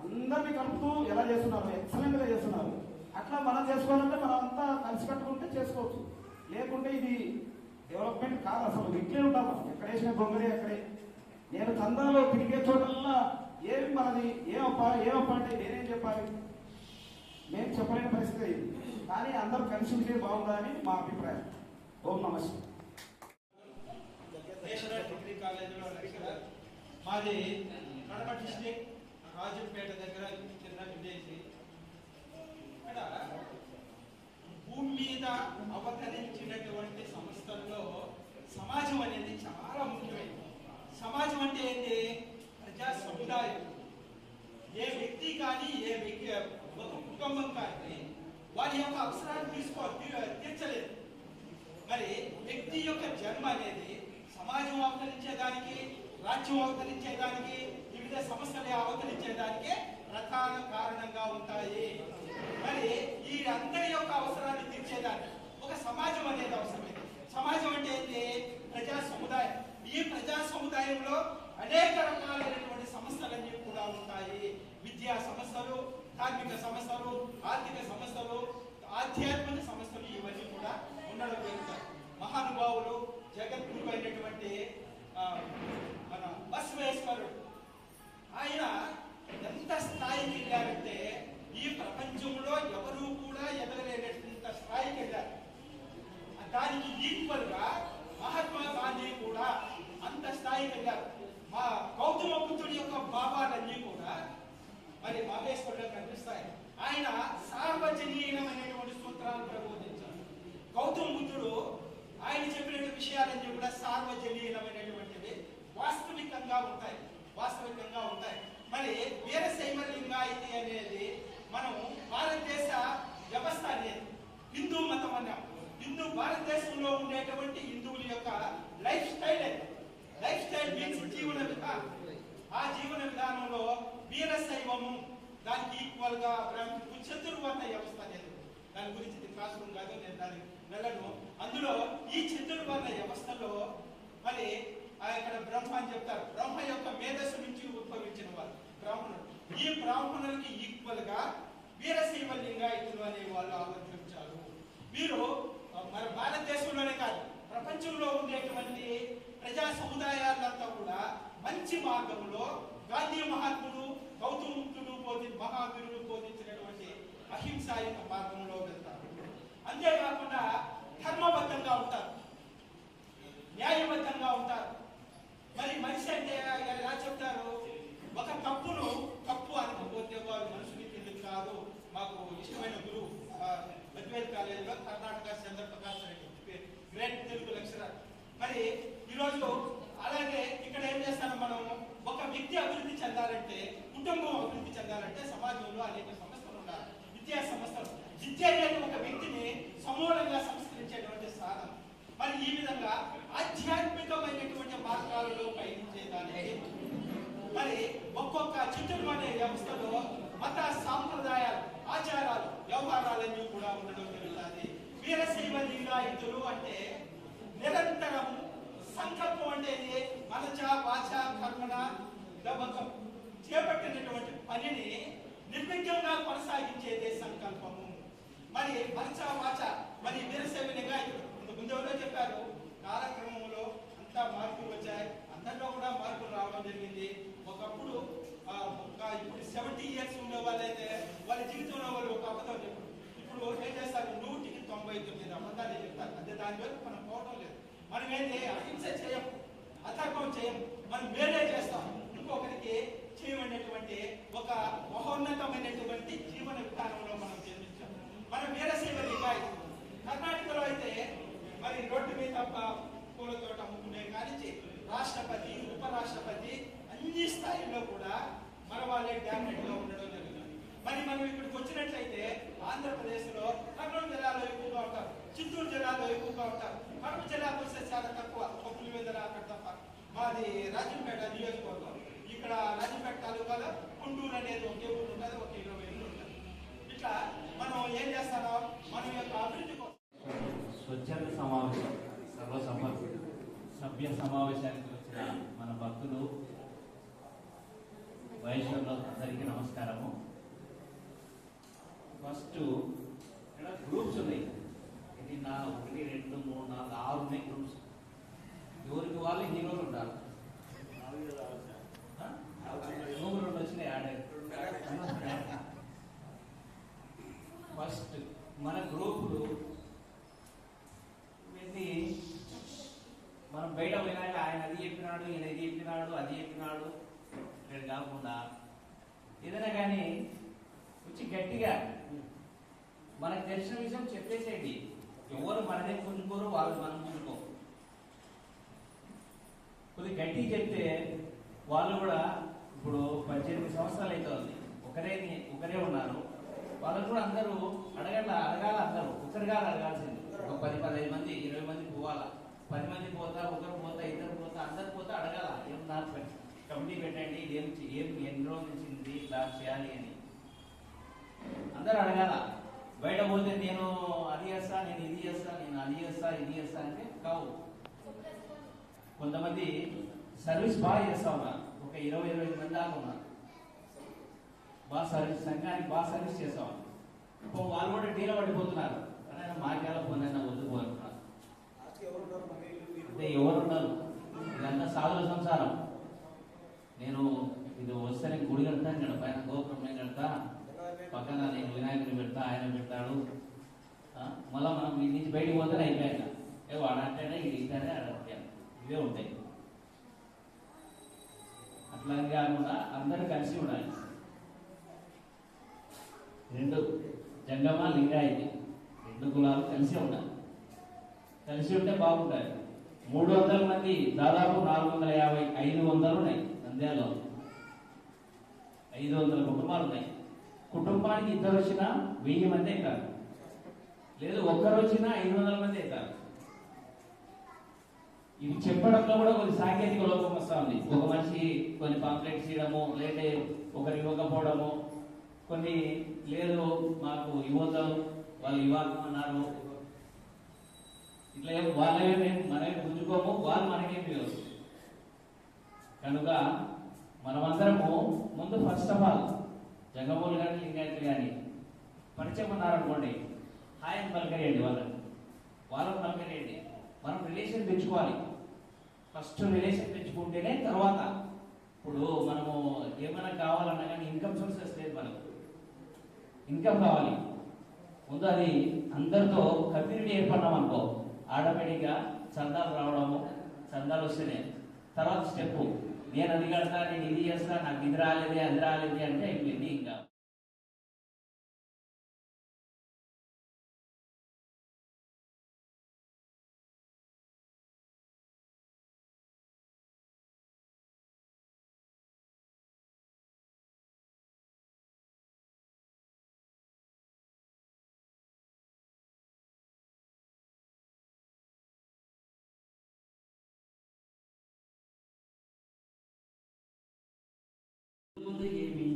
అందరినీ కలుపుతూ ఎలా చేస్తున్నారు, ఎక్సలెంట్ గా చేస్తున్నారు. అట్లా మనం చేసుకోవాలంటే మనం అంతా కలిసి కట్టుకుంటే చేసుకోవచ్చు. లేకుంటే ఇది డెవలప్మెంట్ కాదు. అసలు ఇట్లే ఉంటాం, ఎక్కడ వేసిన గొంగళి అక్కడే. నేను చందాలో తిరిగే చోటల్లా ఏమి మనది ఏమప్ప అంటే నేనేం చెప్పాలి, నేను చెప్పలేని పరిస్థితి. కానీ అందరూ కలిసి ఉంటే బాగుందని మా అభిప్రాయం. ఓం నమస్తే. డిగ్రీ కాలేజీలో లెక్చరర్. మాది కడప డిస్ట్రిక్ట్ రాజంపేట దగ్గర చిన్న విలేజ్. ఇక్కడ భూమి మీద అవతరించినటువంటి సంస్థల్లో సమాజం అనేది చాలా ముఖ్యమైనది. సమాజం అంటే ఏంటి? ప్రజా సముదాయం. ఏ వ్యక్తి కానీ ఒక కుటుంబం కానీ వారి యొక్క అవసరాలు తీర్చలేదు. మరి వ్యక్తి యొక్క జన్మ అనేది సమాజం అవతరించేదానికి, రాజ్యం అవతరించేదానికి, వివిధ సమస్యలు అవతరించేదానికి ప్రధాన కారణంగా ఉంటాయి. మరి ఈ అందరి యొక్క అవసరాలు తీర్చేదానికి ఒక సమాజం అనేది అవసరమైంది. సమాజం అంటే ఏంటి? ప్రజా సముదాయం. ఈ ప్రజా సముదాయంలో అనేక రకాలైనటువంటి సమస్యలన్నీ కూడా ఉంటాయి. విద్యా సమస్యలు, ధార్మిక సమస్యలు, ఆర్థిక సమస్యలు, ఆధ్యాత్మిక సమస్యలు, ఇవన్నీ కూడా ఉండడం జరుగుతాయి. మహానుభావులు జగద్గురు అయినటువంటి మన బసవేశ్వరుడు ఆయన ఎంత స్థాయికి వెళ్ళారంటే ఈ ప్రపంచంలో ఎవరూ కూడా ఎదగలేనటువంటి స్థాయికి వెళ్ళారు. దానికి ఈక్వల్ గా మహాత్మా గాంధీ కూడా అంత స్థాయికి వెళ్ళారు. మా గౌతమ బుద్ధుడి యొక్క భావాలన్నీ కూడా మరి మహేశ్వరుడు కనిపిస్తాయి. ఆయన సార్వజనీయమైనటువంటి సూత్రాలను ప్రబోధించారు. గౌతమ బుద్ధుడు ఆయన చెప్పిన విషయాలన్నీ కూడా సార్వజనీయమైనటువంటివి, వాస్తవికంగా ఉంటాయి. మరి వీరశైవ లింగాయతి అనేది మనం భారతదేశ వ్యవస్థ అనేది హిందూ మతం అన్నాం. భారతదేశంలో ఉండేటువంటి హిందువుల యొక్క లైఫ్ స్టైల్ మీన్స్ జీవన విధానం. ఆ జీవన విధానంలో వీరశైవము దానికి ఈక్వల్ గా చతుర్వర్ణ వ్యవస్థ అనేది. దాని గురించి క్లాస్ రూమ్ కాదు, నేను దానికి వెళ్ళను. అందులో ఈ చతుర్వర్ణ వ్యవస్థలో మరి ఇక్కడ బ్రహ్మ అని చెప్తారు. బ్రహ్మ యొక్క మేధస్సు నుంచి ఉద్భవించిన వారు బ్రాహ్మణుడు. ఈ బ్రాహ్మణులకి ఈక్వల్ గా వీరశైవ లింగాయతులు అనే వాళ్ళు ఆవిర్భవించారు. వీరు మన భారతదేశంలోనే కాదు ప్రపంచంలో ఉండేటువంటి ప్రజా సముదాయాలంతా కూడా మంచి మార్గంలో గాంధీ మహాత్ముడు గౌతముడు మహావీరుడు బోధించినటువంటి అహింసాయుత మార్గంలో వెళ్తారు. అంతేకాకుండా ధర్మబద్ధంగా ఉంటారు, న్యాయబద్ధంగా ఉంటారు. మరి మనిషి అంటే ఎలా చెప్తారు, ఒక తప్పును తప్పు అనకపోతే వారు మనుషులకి ఎందుకు కాదు. మాకు ఇష్టమైన గురువు అద్వైత కాలేజీలో కర్ణాటక చంద్రప్రకాశ్ రెడ్డి గ్రేట్ తెలుగు లెక్చరర్. మరి ఈరోజు అలాగే ఇక్కడ ఏం చేస్తాను, మనం ఒక వ్యక్తి అభివృద్ధి చెందాలంటే, కుటుంబం అభివృద్ధి చెందాలంటే సమాజంలో అనేక సంస్థలు ఉండాలి, విద్యా సంస్థలు. విద్య అనేది ఒక వ్యక్తిని సమూలంగా సంస్కరించేటువంటి సాధనం. మరి ఈ విధంగా ఆధ్యాత్మికమైనటువంటి మార్గాలలో పయనించేదానికి మరి ఒక్కొక్క చిత్రం అనే వ్యవస్థలో మత సాంప్రదాయాలు, ఆచారాలు, వ్యవహారాలన్నీ కూడా ఉండడం జరుగుతుంది. వీరశైవ లింగాయతులు అంటే నిరంతరం సంకల్పం అనేది మనచ వాచ కర్మణ చేపట్టినటువంటి పనిని నిర్విఘ్నంగా కొనసాగించేదే సంకల్పము. మరి మనచ వాచ మరి వీరశైవ లింగాయతులు ముందెవరో చెప్పారు, కాలక్రమంలో అంతా మార్పులు వచ్చాయి, అందరిలో కూడా మార్పులు రావడం జరిగింది. ఒకప్పుడు ఇప్పుడు 70 years ఉండే వాళ్ళైతే వాళ్ళ జీవితంలో వాళ్ళు ఒక అబద్ధం చెప్పారు. ఇప్పుడు ఏం చేస్తారు, 199 అబద్ధాలు చెప్తారు. అదే దాని వరకు మనం పోవడం లేదు. మనం ఏంటి అహింస చేయం, అధర్మం చేయం, మనం మేలే చేస్తాం, ఇంకొకరికి చేయమనేటువంటి ఒక మహోన్నతమైనటువంటి జీవన విధానంలో మనం జన్మించాం. మనం వీరశైవ లింగాయతులు. కర్ణాటకలో అయితే మరి రోడ్డు మీద పూలతో అమ్ముకునే కానీ రాష్ట్రపతి, ఉపరాష్ట్రపతి అన్ని స్థాయిల్లో కూడా మన వాళ్ళే డామినేట్ గా ఉండడం జరుగుతుంది. మరి మనం ఇక్కడికి వచ్చినట్లయితే ఆంధ్రప్రదేశ్ లో కర్నూలు జిల్లాలో ఎక్కువగా ఉంటారు, చిత్తూరు జిల్లాలో ఎక్కువగా ఉంటారు, కడప జిల్లాకు వస్తే చాలా తక్కువ, ఒక పులివెందుల అక్కడ తప్ప. మాది రాజంపేట నియోజకవర్గం. ఇక్కడ రాజంపేట తాలూకాలో గుంటూరు అనేది ఒకే ఊరు ఉంటుంది, ఒక 20 ఇళ్ళు ఉంటుంది. ఇట్లా మనం ఏం చేస్తామో మనం యొక్క అభివృద్ధి స్వచ్ఛంద సమావేశం, సభ్య సమావేశానికి వచ్చిన మన భక్తులు, వైశ్యులు అందరికీ నమస్కారము. ఫస్ట్ ఇక్కడ గ్రూప్స్ ఉన్నాయి, ఇది 1, 2, 3, 4, 6 ఉన్నాయి గ్రూప్స్. ఎవరికి వాళ్ళు హీరోలు ఉంటారు. 2 వచ్చినాయి ఆడే. ఫస్ట్ మన గ్రూపులు ఇవన్నీ మనం బయట పోయినాక ఆయన అది చెప్పినాడు, ఈయన ఇది చెప్పినాడు, అది చెప్పినాడు ఇక్కడ కాకుండా ఏదైనా కానీ వచ్చి గట్టిగా మనకు తెలిసిన విషయం చెప్పేసేయండి. ఎవరు మనదే పుంజుకోరు, వాళ్ళు మనం పుంజుకో. కొద్దిగా గట్టిగా చెప్తే వాళ్ళు కూడా, ఇప్పుడు 18 సంవత్సరాలు అవుతుంది, ఒకరే ఉన్నారు, వాళ్ళకు కూడా అందరూ అడగాల అందరూ ఒకరిగా అడగాల్సింది. ఒక 10-15 మంది 20 మంది పోవాలా. 10 మంది పోతా, ఒకరు పోతా, ఇద్దరు పోతా, అందరు పోతా అడగాల. ఏం నాకు కమిటీ పెట్టండి, ఏం ఎన్ని రోజుల నుంచి ఇలా చేయాలి అని అందరూ అడగాల. బయట పోతే నేను అది చేస్తా, నేను ఇది చేస్తా, నేను అది చేస్తా, ఇది చేస్తా అంటే కావు. కొంతమంది సర్వీస్ బాగా చేస్తా ఉన్నారు, ఒక 20-25 మంది దాకా ఉన్నారు, బాగా సర్వీస్, సంఘానికి బాగా సర్వీస్ చేస్తా ఉన్నారు. ఇప్పుడు వాళ్ళు కూడా డీల పడిపోతున్నారు, కానీ మాకేలా పోయినా వద్దు పోతున్నారు. అంటే ఎవరున్నారు, ఇదంతా సాధుల సంసారం. నేను ఇది వస్తే గుడి కడతాను కదా, పైన గోపురం నేను కడతా, పక్కన నేను వినాయకుడిని పెడతా, ఆయన పెడతాడు, మళ్ళీ మనం ఈ నుంచి బయటికి పోతే అయిపోయాక వాడు అంటేనే ఇది ఇస్తానే అడగ ఇవే ఉంటాయి. అట్లా కాకుండా అందరూ కలిసి ఉండాలి. 2 జంగమ లింగాయతి 2 కులాలు కలిసి ఉండాలి. కలిసి ఉంటే బాగుంటాయి. 300 మంది దాదాపు 450, 500 ఉన్నాయి నంద్యాలలో. 500 కుటుంబాలు ఉన్నాయి. కుటుంబానికి 2 వచ్చినా 1000 మంది అవుతారు, లేదు ఒక్కరు వచ్చినా 500 మంది అవుతారు. ఇది చెప్పడంలో కూడా కొన్ని సాంకేతిక లోపం వస్తూ ఉంది. ఒక మనిషి కొన్ని పాంప్లెట్స్ ఇవ్వడము, లేదంటే ఒకరు ఇవ్వకపోవడము, కొన్ని లేదు మాకు ఇవ్వద్దు వాళ్ళు ఇవ్వాలన్నారు, ఇట్లా వాళ్ళే మనమే పుంజుకోము, వాళ్ళు మనకేమి ఇవ్వదు. కనుక మనమందరము ముందు ఫస్ట్ ఆఫ్ ఆల్ జంగమూలు కానీ లింగాయతులు కానీ పరిచయం ఉన్నారనుకోండి, హాయ్ అని పలకరేయండి వాళ్ళని పలకరేయండి. మనం రిలేషన్ పెంచుకోవాలి. ఫస్ట్ రిలేషన్ పెంచుకుంటేనే తర్వాత ఇప్పుడు మనము ఏమైనా కావాలన్నా కానీ ఇన్కమ్ సోర్సెస్ లేదు, మనకు ఇన్కమ్ కావాలి. ముందు అది అందరితో కమ్యూనిటీ ఏర్పడినాం అనుకో, ఆటోమేటిక్గా చందాలు రావడము, చందాలు వస్తేనే తర్వాత స్టెప్ నేను అది కడతా, నేను ఇది చేస్తా, నాకు ఇది రాలేదే అది రాలేదే అంటే ఇవన్నీ ఇంకా ముందు ఏమి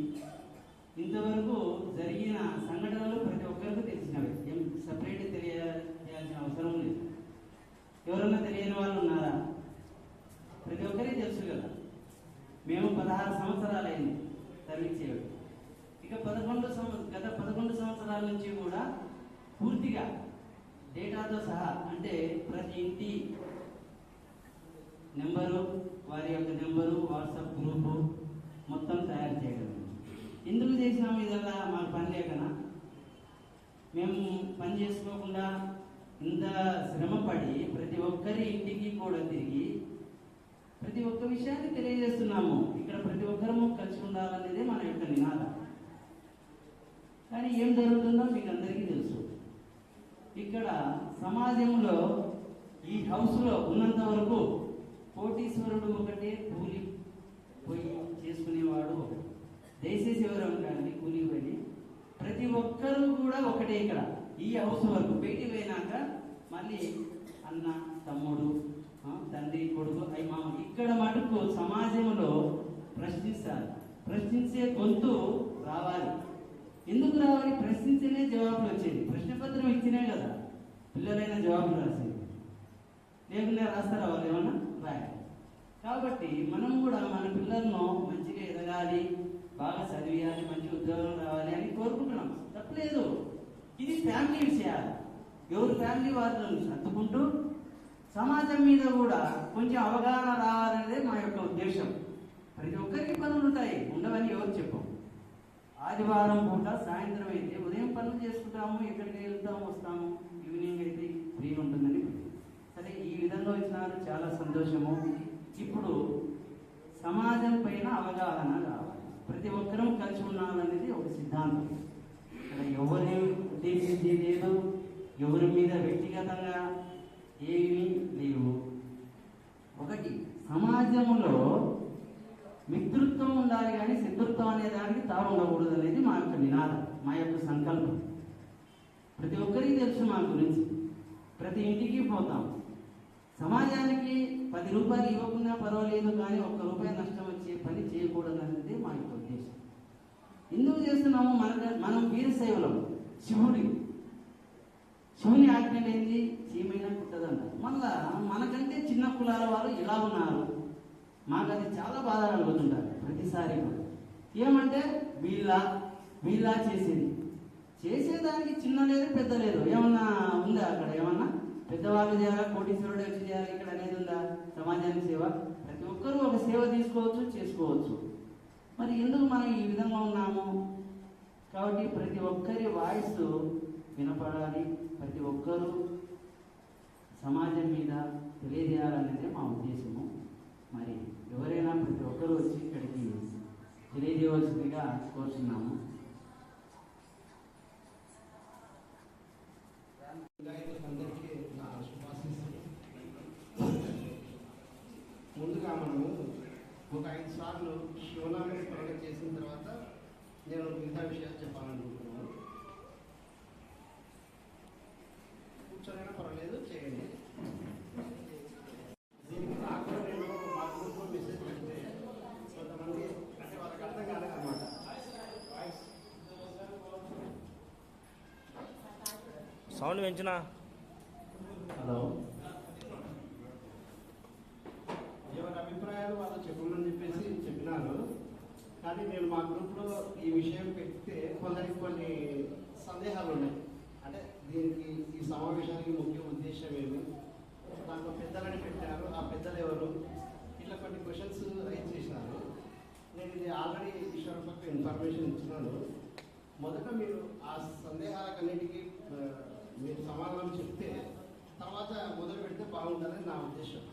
ఇంతవరకు జరిగిన సంఘటనలు ప్రతి ఒక్కరికి తెలిసినవి, ఏం సపరేట్ తెలియాల్సిన అవసరం లేదు. ఎవరన్నా తెలియని వాళ్ళు ఉన్నారా? ప్రతి ఒక్కరికి తెలుసు కదా. మేము 16 సంవత్సరాలైంది సర్వీస్ చేయడం. ఇక గత 11 సంవత్సరాల నుంచి కూడా పూర్తిగా డేటాతో సహా, అంటే ప్రతి ఇంటి నెంబరు, వారి యొక్క నెంబరు, వాట్సాప్ గ్రూపు మొత్తం తయారు చేయడం. ఎందుకు చేసినాము ఇదల్లా? మాకు పని లేకనా? మేము పని చేసుకోకుండా ఇంత శ్రమపడి ప్రతి ఒక్కరి ఇంటికి కూడా తిరిగి ప్రతి ఒక్క విషయాన్ని తెలియజేస్తున్నాము. ఇక్కడ ప్రతి ఒక్కరము కలిసి ఉండాలనేదే మన యొక్క నినాదం. కానీ ఏం జరుగుతుందో మీకు అందరికీ తెలుసు. ఇక్కడ సమాజంలో ఈ హౌస్లో ఉన్నంత వరకు కోటీశ్వరుడు ఒకటే, కూలి పోయి చేసుకునేవాడు ఒకటి. దయచేసి ఎవరు కానీ కూలి పోయి ప్రతి ఒక్కరూ కూడా ఒకటే. ఇక్కడ ఈ హౌస్ వరకు బయటికి పోయినాక మళ్ళీ అన్న, తమ్ముడు, తండ్రి, కొడుకు, అయ్యి మామ. ఇక్కడ మటుకు సమాజంలో ప్రశ్నిస్తారు. ప్రశ్నించే గొంతు రావాలి. ఎందుకు రావాలి? ప్రశ్నించనే జవాబులు వచ్చేది. ప్రశ్నపత్రం ఇచ్చినే కదా పిల్లలైన జవాబులు రాసేది. లేకుండా రాస్తారా వాళ్ళు? ఏమన్నా రాయాలి. కాబట్టి మనం కూడా మన పిల్లలను మంచిగా ఎదగాలి, బాగా చదివేయాలి, మంచి ఉద్యోగం రావాలి అని కోరుకుంటున్నాం. తప్పలేదు. ఇది ఫ్యామిలీ విషయాలు. ఎవరు ఫ్యామిలీ వాళ్ళను సర్దుకుంటూ సమాజం మీద కూడా కొంచెం అవగాహన రావాలనేదే మా యొక్క ఉద్దేశం. ప్రతి ఒక్కరికి పనులు ఉంటాయి, ఉండవని ఎవరు చెప్పం. ఆదివారం పూట సాయంత్రం అయితే ఉదయం పనులు చేసుకుంటాము, ఎక్కడికి వెళ్తాము, వస్తాము. ఈవినింగ్ అయితే ఫ్రీ ఉంటుందని. సరే, ఈ విధంగా వచ్చినారు, చాలా సంతోషము. ఇప్పుడు సమాజం పైన అవగాహన కావాలి. ప్రతి ఒక్కరూ కలిసి ఉండాలనేది ఒక సిద్ధాంతం. ఇక్కడ ఎవరిని ఉద్దేశించి లేదు, ఎవరి మీద వ్యక్తిగతంగా ఏమీ లేవు. ఒకటి, సమాజంలో మిత్రుత్వం ఉండాలి కానీ శత్రుత్వం అనే దానికి తావు ఉండకూడదు అనేది మా యొక్క నినాదం, మా యొక్క సంకల్పం. ప్రతి ఒక్కరికి తెలుసు మా గురించి. ప్రతి ఇంటికి పోతాం. సమాజానికి 10 రూపాయలు ఇవ్వకుండా పర్వాలేదు, కానీ 1 రూపాయి నష్టం వచ్చే పని చేయకూడదు అనేది మా యొక్క ఉద్దేశం. ఎందుకు చేస్తున్నాము? మనం వీరశైవులం. శివుని ఆజ్ఞ లేనిది చీమైనా పుట్టదంటారు. మళ్ళా మనకంటే చిన్న కులాల వారు ఇలా ఉన్నారు. మాకు అది చాలా బాధ కలుగుతుంటారు ప్రతిసారి. ఏమంటే వీళ్ళ చేసేదానికి చిన్న లేదు, పెద్ద లేదు. ఏమన్నా ఉందా అక్కడ? ఏమన్నా పెద్దవాళ్ళు చేయాలా, కోటీశ్వరుడు వచ్చి చేయాలి ఇక్కడ అనేది ఉందా? సమాజానికి సేవ ప్రతి ఒక్కరూ ఒక సేవ తీసుకోవచ్చు, చేసుకోవచ్చు. మరి ఎందుకు మనం ఈ విధంగా ఉన్నాము? కాబట్టి ప్రతి ఒక్కరి వాయిస్ వినపడాలి, ప్రతి ఒక్కరూ సమాజం మీద తెలియజేయాలనేదే మా ఉద్దేశము. మరి ఎవరైనా ప్రతి ఒక్కరూ వచ్చి ఇక్కడికి తెలియజేయవలసిందిగా కోరుతున్నాము. అందరికీ నా శుభాశీస్సులు. ముందుగా మనము ఒక 5 సార్లు శివనామని ప్రకటన చేసిన తర్వాత నేను మిగతా విషయాలు చెప్పాలనుకుంటున్నాను. కూర్చొనైనా పర్వాలేదు, చేయండి. దీనికి నాకు కూడా నేను మా గ్రూప్లో మెసేజ్ పెడితే కొంతమంది అంటే వాళ్ళకి అర్థం కాలేదన్నమాట. సౌండ్ పెంచినా. హలో, ఎవరి అభిప్రాయాలు వాళ్ళు చెప్పమని చెప్పేసి చెప్పినారు. కానీ నేను మా గ్రూప్లో ఈ విషయం పెడితే కొందరికి కొన్ని సందేహాలు ఉన్నాయి. అంటే దీనికి ఈ సమావేశానికి ముఖ్య ఉద్దేశం ఏమి, దాంట్లో పెద్దలని పెట్టారు, ఆ పెద్దలు ఎవరు, ఇట్లా కొన్ని క్వశ్చన్స్ రైజ్ చేసినారు. నేను ఇది ఆల్రెడీ ఈశ్వరప్పకు ఇన్ఫర్మేషన్ ఇచ్చినాను. మొదట మీరు ఆ సందేహాలకన్నిటికీ మీరు సమాధానం చెప్తే తర్వాత మొదలు పెడితే బాగుంటుందని నా ఉద్దేశం.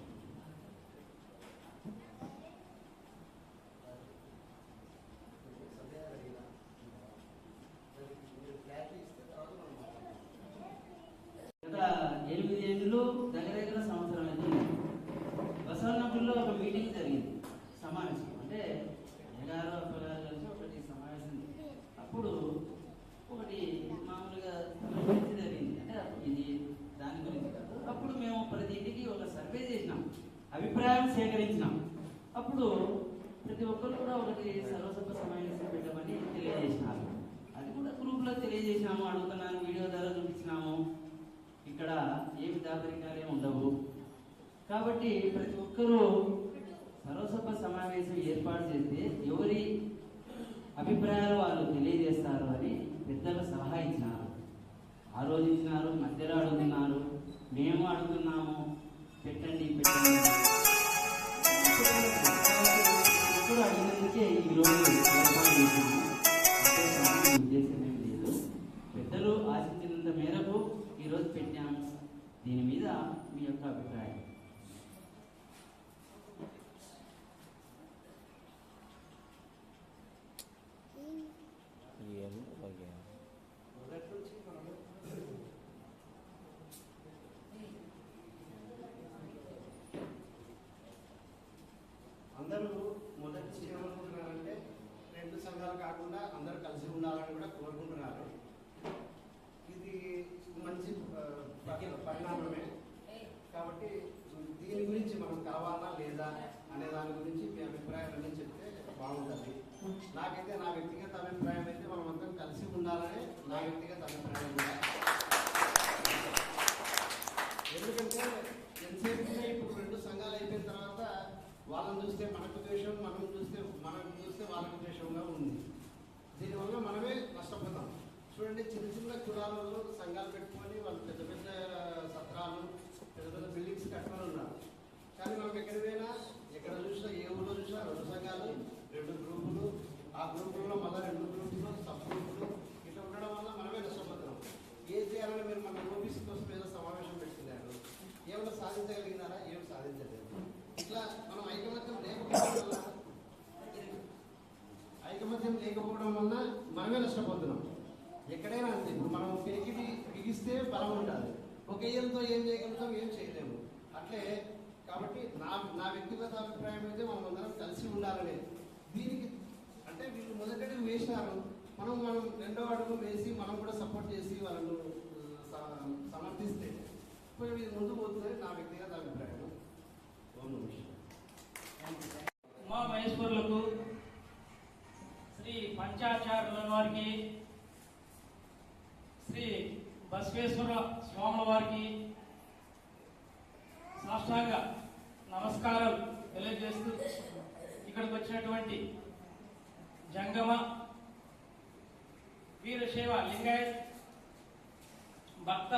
గత 8 ఏళ్ళు దగ్గర సంవత్సరం అయితే బసవన్నపూర్లో ఒక మీటింగ్ జరిగింది, సమావేశం. అంటే అయ్యగారు అప్పగారు కలిసి ఒకటి సమావేశం. అప్పుడు ఒకటి మామూలుగా జరిగింది, అంటే ఇది దాని గురించి కాదు. అప్పుడు మేము ప్రతి ఇంటికి ఒక సర్వే చేసినాం, అభిప్రాయం సేకరించినాం. అప్పుడు ప్రతి ఒక్కరు కూడా ఒకటి సర్వసభ సమావేశం పెట్టమని తెలియజేసినారు. అది కూడా గ్రూప్లో తెలియజేసినాము, అడుగుతున్నాను, వీడియో ద్వారా చూపించినాము. ఇక్కడ ఏమి దాపరికాలే ఉండవు. కాబట్టి ప్రతి ఒక్కరూ సర్వసభ సమావేశం ఏర్పాటు చేస్తే ఎవరి అభిప్రాయాలు వాళ్ళు తెలియజేస్తారు అని పెద్దలు సలహా ఇచ్చినారు, ఆలోచించినారు. మధ్యలో అడుగుతున్నారు, మేము అడుగుతున్నాము, పెట్టండి పెట్టండి. ఇప్పుడు అడిగినందుకే ఈరోజు ఏర్పాటు చేసినాము. ఉద్దేశం ఏం లేదు, పెద్దలు ఆశించినంత మేరకు ఈరోజు పెట్టాము. దీని మీద మీ యొక్క అభిప్రాయం? అందరూ మొదటి ఏమనుకుంటున్నారంటే 2 సంఘాలు కాకుండా అందరూ కలిసి ఉండాలని కూడా కోరుకుంటున్నారు. ఇది మంచి పరిణామమే. కాబట్టి దీని గురించి మనం కావాలా లేదా అనే దాని గురించి మీ అభిప్రాయాలన్నీ చెప్తే బాగుంటుంది. నాకైతే నా వ్యక్తిగత అభిప్రాయం అయితే మనం అందరం కలిసి ఉండాలనే నా వ్యక్తిగత అభిప్రాయం కూడా. ఎందుకంటే ఎంతసేపు ఇప్పుడు 2 సంఘాలు అయిపోయిన తర్వాత వాళ్ళని చూస్తే మనకు ద్వేషం, మనకు చూస్తే వాళ్ళకు ద్వేషంగా ఉంది. దీనివల్ల మనమే నష్టపోతాం. చూడండి, చిన్న చిన్న కులాలలో సంఘాలు పెట్టుకొని వాళ్ళు పెద్ద పెద్ద సత్రాలు, పెద్ద పెద్ద బిల్డింగ్స్ కట్టుకొని ఉన్నారు. కానీ మనం ఎక్కడ పోయినా, ఎక్కడ చూసినా, ఏ ఊళ్ళో చూసినా 2 సంఘాలు, 2 గ్రూపులు, ఆ గ్రూపుల్లో మళ్ళీ 2 గ్రూపులు, సబ్ గ్రూపులు, ఇట్లా ఉండడం వల్ల మనమే నష్టపోతున్నాం. ఏం చేయాలని మీరు మన ఓబీసీ కోసం ఏదో సమావేశం పెట్టుకున్నారు, ఏమైనా సాధించగలిగినారా? ఏం సాధించలేదు. ఇట్లా మనం ఐకమత్యం లేకపోవడం వల్ల మనమే నష్టపోతున్నాం. ఎక్కడైనా అంతే. ఇప్పుడు మనం పెరిగి బిగిస్తే బలం ఉంటుంది, ఒక ఏళ్ళతో ఏం చేయగలుగుతాం, ఏం చేయలేము. అట్లే కాబట్టి నా వ్యక్తిగత అభిప్రాయం అయితే మనం అందరం కలిసి ఉండాలనే. దీనికి అంటే వీళ్ళు మొదటి అడుగు వేసినారు, మనం రెండో అడుగు వేసి మనం కూడా సపోర్ట్ చేసి వాళ్ళను సమర్థిస్తే ఇప్పుడు ముందు పోతుందని నా వ్యక్తిగత అభిప్రాయం. మా మహేశ్వరులకు, శ్రీ పంచాచార్యుల వారికి, శ్రీ బసవేశ్వర స్వాముల వారికి సాష్టాంగ నమస్కారాలు తెలియజేస్తూ ఇక్కడికి వచ్చినటువంటి జంగమ, వీరశైవ, లింగాయత్ భక్త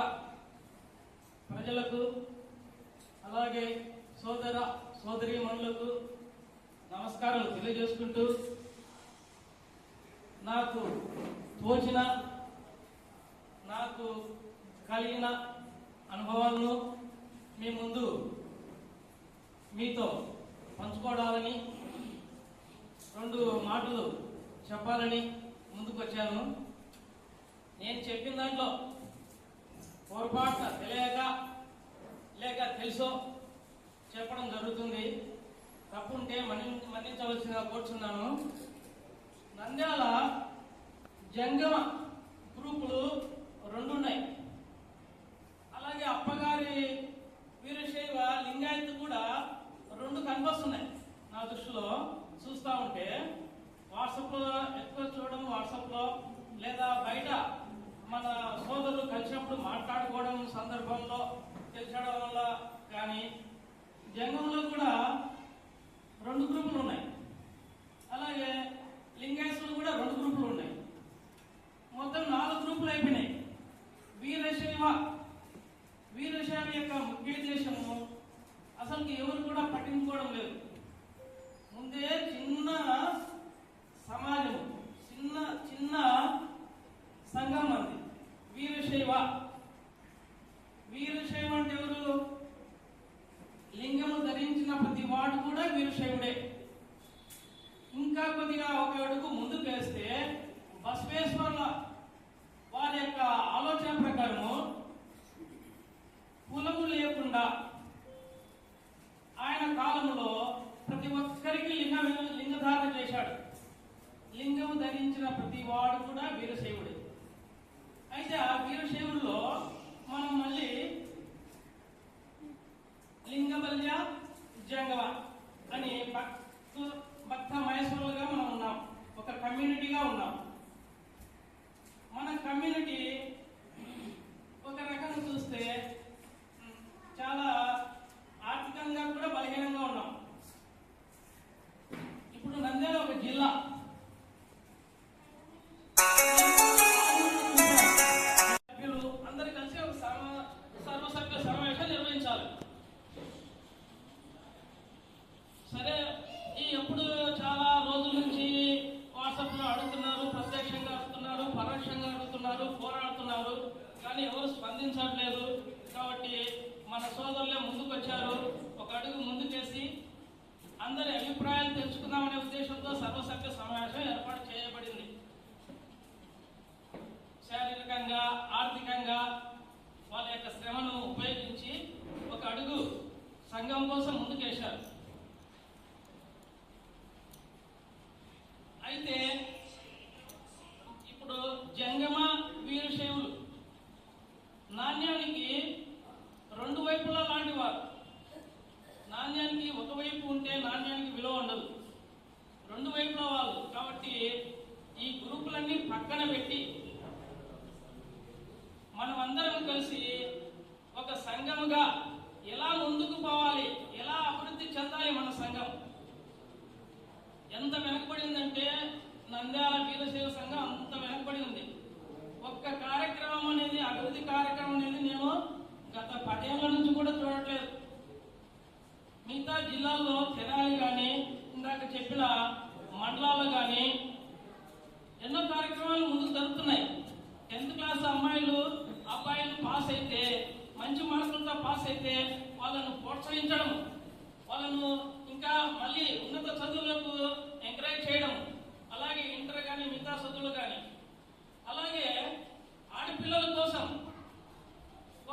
ప్రజలకు, అలాగే సోదర సోదరీమణులకు నమస్కారాలు తెలియజేసుకుంటూ నాకు తోచిన, నాకు కలిగిన అనుభవాలను మీ ముందు మీతో పంచుకోవాలని, 2 మాటలు చెప్పాలని ముందుకు వచ్చాను. నేను చెప్పిన దాంట్లో పొరపాటున తెలియక లేక తెలుసో చెప్పడం జరుగుతుంది. తప్పుంటే మన్నించవలసిందిగా కోరుచున్నాను. నంద్యాల జంగమ గ్రూపులు 2 ఉన్నాయి. అలాగే అప్పగారి వీరశైవ లింగాయత్ కూడా 2 కనిపిస్తున్నాయి నా దృష్టిలో. చూస్తూ ఉంటే వాట్సాప్లో ఎక్కువ చూడడం, వాట్సాప్లో లేదా బయట మన సోదరులు కలిసినప్పుడు మాట్లాడుకోవడం సందర్భంలో తెలిసడం వల్ల కానీ జంగంలో కూడా 2 గ్రూపులు ఉన్నాయి. అలాగే లింగాయత్తులు కూడా బసవేశ్వరుల వారి యొక్క ఆలోచన ప్రకారము కులము లేకుండా ఆయన కాలంలో ప్రతి ఒక్కరికి లింగధారణ చేశాడు. లింగం ధరించిన ప్రతి వాడు కూడా వీరశైవుడే. అయితే ఆ వీరశైవుల్లో మనం మళ్ళీ లింగబల్య జంగమ అని భక్త మహేశ్వరులుగా మనం ఉన్నాం, ఒక కమ్యూనిటీగా ఉన్నాం. మన కమ్యూనిటీ ఒక రకంగా చూస్తే చాలా ఆర్థికంగా కూడా బలహీనంగా ఉన్నాం. ఇప్పుడు నంద్యాల ఒక జిల్లా, సభ్యులు అందరు కలిసి ఒక సర్వసభ్య సమావేశం నిర్వహించాలి. సరే, ఈ ఎప్పుడు చాలా రోజుల నుంచి వాట్సాప్ లో అడుగుతున్నారు, ప్రత్యక్షంగా అడుగుతున్నారు, పరోక్షంగా అడుగుతున్నారు, పోరాడుతున్నారు, కానీ ఎవరు స్పందించట్లేదు. కాబట్టి మన సోదరులే ముందుకు వచ్చారు. ఒక అడుగు ముందుకేసి అందరి అభిప్రాయాలు తెలుసుకుందామనే ఉద్దేశంతో సర్వసభ్య సమావేశం ఏర్పాటు చేయబడింది. శారీరకంగా, ఆర్థికంగా వాళ్ళ యొక్క శ్రమను ఉపయోగించి ఒక అడుగు సంఘం కోసం ముందుకేశారు. అయితే ఇప్పుడు జంగమ వీరశైవులు నాణ్యానికి రెండు వైపులా లాంటి వారు. నాణ్యానికి ఒకవైపు ఉంటే నాణ్యానికి విలువ ఉండదు, రెండు వైపులా వాళ్ళు. కాబట్టి ఈ గ్రూపులన్నీ పక్కన పెట్టి మనం అందరం కలిసి ఒక సంఘముగా ఎలా ముందుకు పోవాలి, ఎలా అభివృద్ధి చెందాలి. మన సంఘం ఎంత వెనకబడిందంటే నంద్యాల వీరశైవ సంఘం అంత వెనకబడి ఉంది. ఒక్క కార్యక్రమం అనేది, అభివృద్ధి కార్యక్రమం అనేది నేను గత 10 ఏళ్ల నుంచి కూడా చూడట్లేదు. మిగతా జిల్లాల్లో తెనాలి కానీ, ఇందాక చెప్పిన మండలాల్లో కానీ ఎన్నో కార్యక్రమాలు ముందుకు జరుగుతున్నాయి. 10th క్లాస్ అమ్మాయిలు అబ్బాయిలు పాస్ అయితే, మంచి మార్కులతో పాస్ అయితే వాళ్ళను ప్రోత్సహించడం, వాళ్ళను ఇంకా మళ్ళీ ఉన్నత చదువులకు ఎంకరేజ్ చేయడం, అలాగే ఇంటర్ కానీ మిగతా చదువులు కానీ. అలాగే ఆడపిల్లల కోసం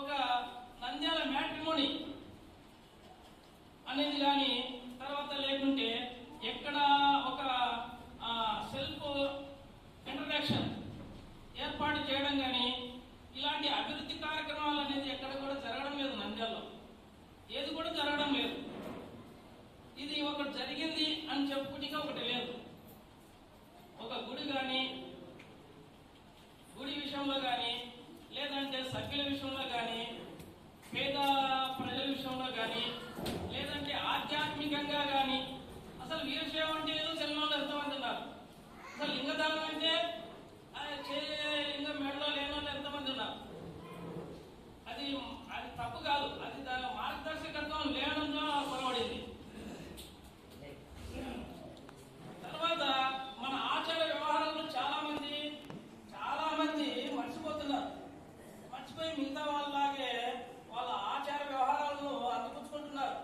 ఒక నంద్యాల మ్యాట్రిమోనీ అనేది కానీ, తర్వాత లేకుంటే ఎక్కడ ఒక సెల్ఫ్ ఇంట్రడక్షన్ ఏర్పాటు చేయడం కానీ, ఇలాంటి అభివృద్ధి కార్యక్రమాలు అనేది ఎక్కడ కూడా జరగడం లేదు. నంద్యాలలో ఏది కూడా జరగడం లేదు. ఇది ఒకటి జరిగింది అని చెప్పుకుంటే ఒకటి లేదు. ఒక గుడి కానీ, గుడి విషయంలో కానీ, లేదంటే సభ్యుల విషయంలో కానీ, పేద ప్రజల విషయంలో కానీ, లేదంటే ఆధ్యాత్మికంగా కానీ, అసలు వీరశైవం అంటే ఏదో సినిమాలో ఎంతమంది ఉన్నారు. అసలు లింగదానం అంటే లింగం మెడలో లేని వాళ్ళు ఎంతమంది ఉన్నారు. అది తప్పు కాదు, అది మార్గదర్శకత్వం లేనంలో పొరబడింది. తర్వాత మన ఆచార వ్యవహారాలు చాలా మంది మర్చిపోతున్నారు. మర్చిపోయి మిగతా వాళ్ళలాగే వాళ్ళ ఆచార వ్యవహారాలను అందిపుచ్చుకుంటున్నారు.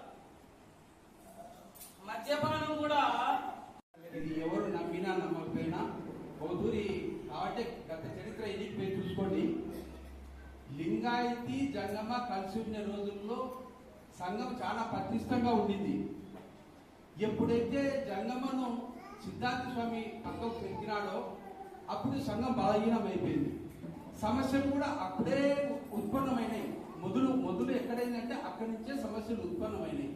మద్యపానం కూడా ఇది ఎవరు నమ్మినా నమ్మకపోయినా బౌద్ధురి కాబట్టి గత చరిత్ర ఎన్నికపై చూసుకోండి. లింగాయతీ జంగమ కలిసి ఉన్న రోజుల్లో సంఘం చాలా పటిష్టంగా ఉండింది. ఎప్పుడైతే జంగమను సిద్ధార్థ స్వామి పక్కకు పెట్టినాడో అప్పుడు సంఘం బలహీనం అయిపోయింది. సమస్యలు కూడా అప్పుడే ఉత్పన్నమైనాయి. మొదలు ఎక్కడైందంటే అక్కడి నుంచే సమస్యలు ఉత్పన్నమైనాయి.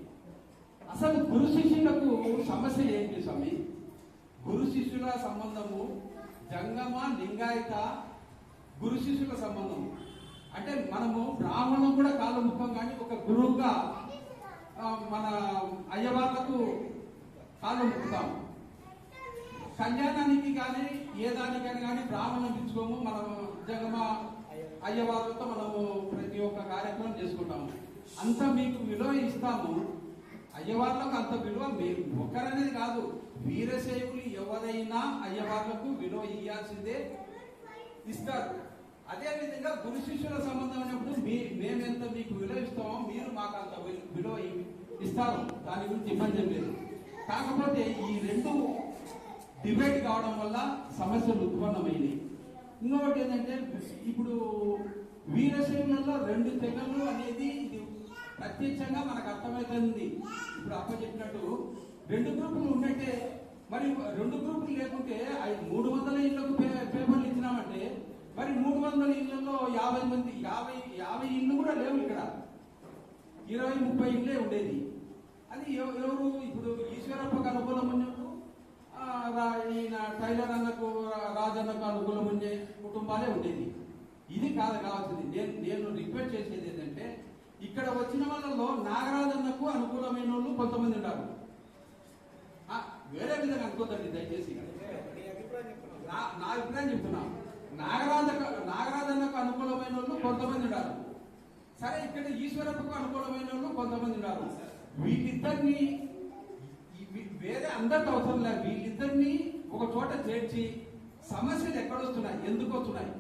అసలు గురు శిష్యులకు సమస్య ఏంటి స్వామి? గురు శిష్యుల సంబంధము జంగమ లింగాయత గురు శిష్యుల సంబంధం అంటే మనము బ్రాహ్మణం కూడా కాలముఖం కానీ ఒక గురువుగా మన అయ్యవార్లకు కాళ్ళు ముక్కుతాం. కళ్యాణానికి కానీ ఏ దానికని కానీ బ్రాహ్మణం పిలుచుకోము. మనం జగమ అయ్యవార్లతో మనము ప్రతి ఒక్క కార్యక్రమం చేసుకుంటాము. అంత మీకు విలువ ఇస్తాము. అయ్యవార్లకు అంత విలువ మీరు ఒకరనేది కాదు, వీరశైవులు ఎవరైనా అయ్యవార్లకు విలువ ఇవ్వాల్సిందే, ఇస్తారు. అదేవిధంగా గురు శిష్యుల సంబంధం అయినప్పుడు మేమెంత మీకు విలువ ఇస్తామో మీరు మాకు అంత విలువ ఇస్తారు. దాని గురించి ఇబ్బంది ఏం లేదు. కాకపోతే ఈ రెండు డిబేట్ కావడం వల్ల సమస్యలు ఉత్పన్నమైనవి. ఇంకొకటి ఏంటంటే ఇప్పుడు వీరశైవులలో 2 తెగలు అనేది ఇది ప్రత్యక్షంగా మనకు అర్థమవుతుంది. ఇప్పుడు అప్ప చెప్పినట్టు 2 గ్రూపులు ఉన్నట్టే, మరి 2 గ్రూపులు లేకుంటే 300 ఇళ్లకు పేపర్లు ఇచ్చినామంటే మరి 300 ఇళ్లలో 50 మంది 50 ఇళ్ళు కూడా లేవు. ఇక్కడ 20-30 ఇళ్ళే ఉండేది. అది ఎవరు ఇప్పుడు ఈశ్వరప్పకు అనుకూలం ఉన్నట్టు ఈయన టైలర్ అన్నకు రాజన్నకు అనుకూలం ఉండే కుటుంబాలే ఉండేది. ఇది కావాల్సింది. నేను రిక్వెస్ట్ చేసేది ఏంటంటే ఇక్కడ వచ్చిన వాళ్ళలో నాగరాజన్నకు అనుకూలమైన వాళ్ళు కొంతమంది ఉన్నారు. వేరే విధంగా అనుకోదండి దయచేసి. నా అభిప్రాయం చెప్తున్నా. నాగరాజన్నకు అనుకూలమైన వాళ్ళు కొంతమంది ఉన్నారు. సరే, ఇక్కడ ఈశ్వరప్పకు అనుకూలమైన వాళ్ళు కొంతమంది ఉన్నారు. వీళ్ళిద్దరిని వేరే అందరితో అవసరం లేదు. వీళ్ళిద్దరిని ఒక చోట చేర్చి సమస్యలు ఎక్కడొస్తున్నాయి, ఎందుకు వస్తున్నాయి,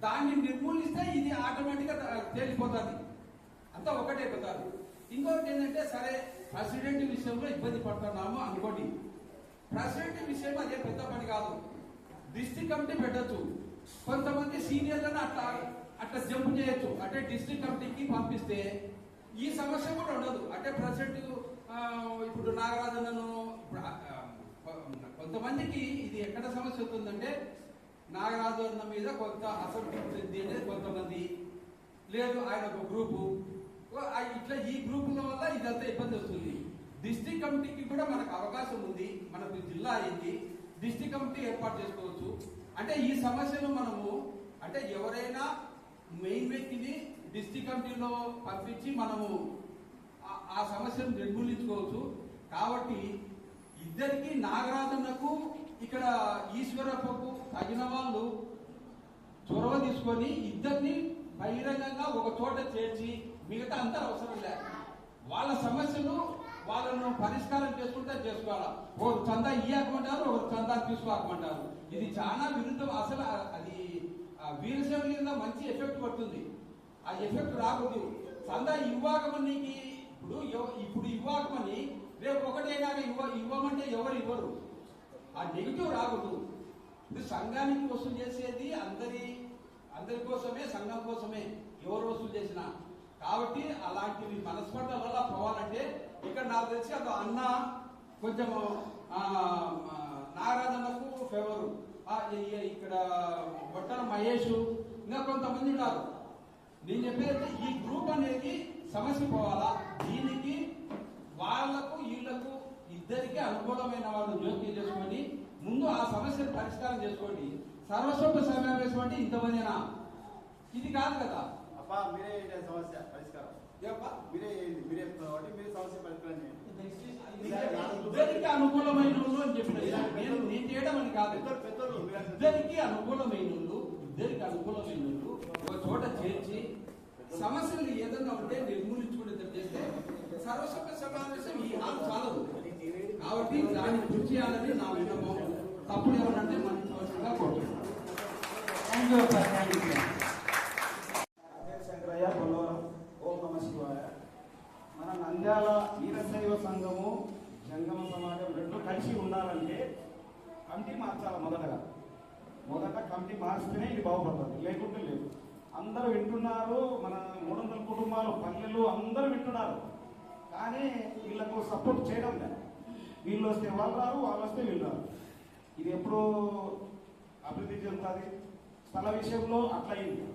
దాన్ని నిర్మూలిస్తే ఇది ఆటోమేటిక్ గా తేలిపోతుంది. అంతా ఒకటే పోతారు. ఇంకొకటి ఏంటంటే సరే ప్రెసిడెంట్ విషయంలో ఇబ్బంది పడుతున్నాము అనుకోండి. ప్రెసిడెంట్ విషయం అదే పెద్ద పని కాదు. డిస్ట్రిక్ట్ కమిటీ పెట్టచ్చు. కొంతమంది సీనియర్లను అట్లా జంప్ చేయొచ్చు. అంటే డిస్ట్రిక్ట్ కమిటీకి పంపిస్తే ఈ సమస్య కూడా ఉండదు. అంటే ప్రెసిడెంట్ ఇప్పుడు నాగరాజన్నను కొంతమందికి ఇది ఎక్కడ సమస్య అవుతుందంటే నాగరాజన్న మీద కొంత అసంతృప్తి అనేది కొంతమంది, లేదు ఆయన ఒక గ్రూపు, ఇట్లా ఈ గ్రూపుల వల్ల ఇదంతా ఇబ్బంది వస్తుంది. డిస్ట్రిక్ట్ కమిటీకి కూడా మనకు అవకాశం ఉంది. మనకు జిల్లా అయింది, డిస్ట్రిక్ట్ కమిటీ ఏర్పాటు చేసుకోవచ్చు. అంటే ఈ సమస్యను మనము అంటే ఎవరైనా మెయిన్ వ్యక్తిని డిస్ట్రిక్ట్ కమిటీలో పంపించి మనము ఆ సమస్యను నిర్మూలించుకోవచ్చు. కాబట్టి ఇద్దరికి నాగరాజన్నకు ఇక్కడ ఈశ్వరప్పకు తగిన వాళ్ళు చొరవ తీసుకొని ఇద్దరిని బహిరంగంగా ఒక చోట చేర్చి మిగతా అంతా అవసరం లేదు. వాళ్ళ సమస్యలు వాళ్ళను పరిష్కారం చేసుకుంటే చేసుకోవాలా. ఒకరు చందా ఇయ్యకమంటారు, ఒకరు చందా తీసుకోకమంటారు. ఇది చాలా విరుద్ధం. అసలు అది వీరశైవ మీద మంచి ఎఫెక్ట్ పడుతుంది. ఆ ఎఫెక్ట్ రాకూడదు. చందా ఇవ్వకమనికి ఇప్పుడు ఇవ్వకమని రేపు ఒకటేనాక ఇవ్వమంటే ఎవరు ఇవ్వరు. ఆ నెగిటివ్ రాకూడదు. ఇప్పుడు సంఘానికి వసూలు చేసేది అందరి కోసమే, సంఘం కోసమే ఎవరు వసూలు చేసినా. కాబట్టి అలాంటివి మనస్పర్ధల వల్ల పోవాలంటే ఇక్కడ నాకు తెలిసి అది అన్న కొంచెం నాగరాజన్నకు ఫేవరు, ఇక్కడ బొట్టల మహేష్ ఇంకా కొంతమంది ఉన్నారు. నేను చెప్పేది ఈ గ్రూప్ అనేది సమస్య పోవాలా. దీనికి వాళ్లకు వీళ్లకు ఇద్దరికి అనుకూలమైన వాళ్ళు జోక్యం చేసుకొని ముందు ఆ సమస్యను పరిష్కారం చేసుకోండి. సర్వస్వత సమావేశం అంటే ఇంతమందినా? ఇది కాదు కదా. మీరే సమస్య పరిష్కారం మీరే సమస్య పరిష్కారం ఇద్దరికి అనుకూలమైన వాళ్ళు అని చెప్పిన నేను చేయడం అని కాదు. ఇద్దరికి అనుకూలమైన వాళ్ళు ఒక చోట చేర్చి సమస్యలు ఏదన్నా ఉంటే నిర్మూలించుకునే చేస్తే సర్వసభ్య సమావేశం ఈ హాల్ చాలదు. కాబట్టి దాన్ని కృషి చేయాలని నా విన్నపం. తప్పుడు ఏమనంటే మనసుగా కోరుతున్నాను. శంకరయ్య బొల్లవరం. ఓం నమః శివాయ. మన నంద్యాల వీరశైవ సంఘము జంగమ సమాజం 2 కలిసి ఉండాలంటే కమిటీ మార్చాలి. మొదట కమిటీ మార్చితేనే ఇది బాగుపడుతుంది, లేకుంటే లేదు. అందరూ వింటున్నారు. మన 300 కుటుంబాలు పల్లెలు అందరూ వింటున్నారు. కానీ వీళ్ళకు సపోర్ట్ చేయడం లేదు. వీళ్ళు వస్తే వాళ్ళు రారు, వాళ్ళు వస్తే వీళ్ళు రారు. ఇది ఎప్పుడు అభివృద్ధి చెందుతుంది. స్థల విషయంలో అట్లా అయింది.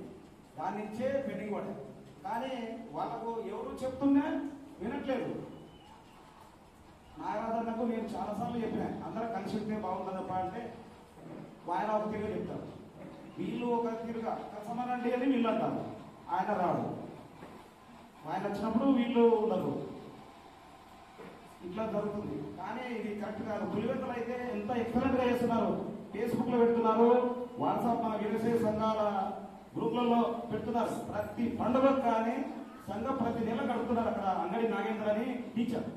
దాని నుంచే పెండింగ్ పడ్డాయి. కానీ వాళ్ళకు ఎవరు చెప్తున్నా వినట్లేదు. నాగరాజన్నకు నేను చాలాసార్లు చెప్పినా అందరూ కలిసి ఉంటే బాగుంటుందప్ప అంటే ఆయన ఒక తీరుగా చెప్తారు, వీళ్ళు ఒక తీరుగా కసమనండి అని వీళ్ళు అంటారు. ఆయన రాడు. ఆయన వచ్చినప్పుడు వీళ్ళు ఉండరు. ఇట్లా జరుగుతుంది. కానీ ఇది కరెక్ట్ కాదు. పులివెందులు అయితే ఎంత ఎక్సలెంట్ గా చేస్తున్నారు. ఫేస్బుక్ లో పెడుతున్నారు, వాట్సాప్ మన వీరశైవ సంఘాల గ్రూప్లలో పెడుతున్నారు. ప్రతి పండుగకు కానీ సంఘం ప్రతి నెల కడుతున్నారు. అక్కడ అంగడి నాగేంద్ర అని టీచర్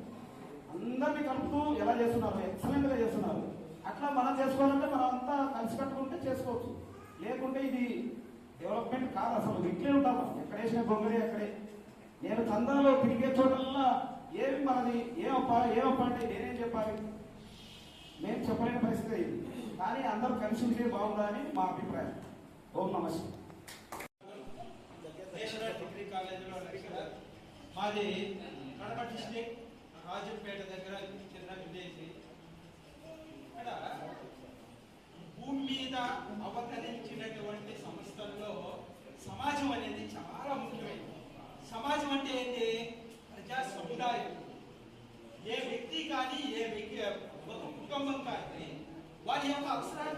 అందరినీ కలుపుతూ ఎలా చేస్తున్నారు, ఎక్సలెంట్ గా చేస్తున్నారు. అట్లా మనం చేసుకోవాలంటే మనం అంతా కలిసి కట్టుకుంటే చేసుకోవచ్చు. లేకుంటే ఇది డెవలప్మెంట్ కాదు. అసలు ఇట్లే ఉంటాము. ఎక్కడేసిన గొంగడి అక్కడే. నేను చందాలో తిరిగే చోటల్లా ఏమి మనది ఏమప్ప అంటే నేనేం చెప్పాలి? మేము చెప్పలేని పరిస్థితి అయింది. కానీ అందరూ కలిసి ఉంటే బాగుందని మా అభిప్రాయం. ఓం నమస్తే. నేషనల్ డిగ్రీ కాలేజీలో లెక్చరర్. మాది కడప డిస్ట్రిక్ట్ రాజంపేట దగ్గర చిన్న విలేజ్. ఇక్కడ భూమి మీద అవతరించినటువంటి సంస్థల్లో సమాజం అనేది చాలా ముఖ్యమైనది. సమాజం అంటే ఏంటి? ప్రజా సముదాయం. ఏ వ్యక్తి కానీ ఏ వ్యక్తి ఒక కుటుంబం కానీ వారి యొక్క అవసరాలు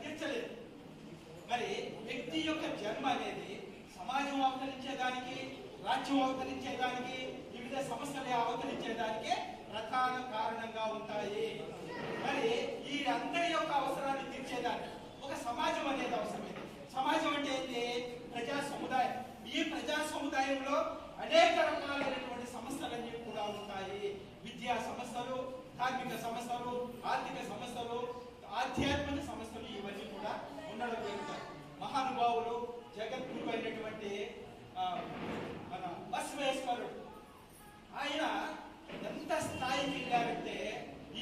తీర్చలేదు. మరి వ్యక్తి యొక్క జన్మ అనేది సమాజం అవతరించేదానికి, రాజ్యం అవతరించేదానికి, వివిధ సమస్యలు అవతరించేదానికి ప్రధాన కారణంగా ఉంటాయి. మరి ఈ అందరి యొక్క అవసరాన్ని తీర్చేదానికి ఒక సమాజం అనేది అవసరమైంది. సమాజం అంటే ఏంటి? ప్రజా సముదాయం. ఈ ప్రజా సముదాయంలో అనేక రకాలైనటువంటి సమస్యలన్నీ కూడా ఉంటాయి. విద్యా సమస్యలు, ధార్మిక సమస్యలు, ఆర్థిక సమస్యలు, ఆధ్యాత్మిక సమస్యలు, ఇవన్నీ కూడా ఉండడం జరుగుతాయి. మహానుభావులు జగద్గురు అయినటువంటి మన బసవేశ్వరుడు ఆయన ఎంత స్థాయికి వెళ్ళారంటే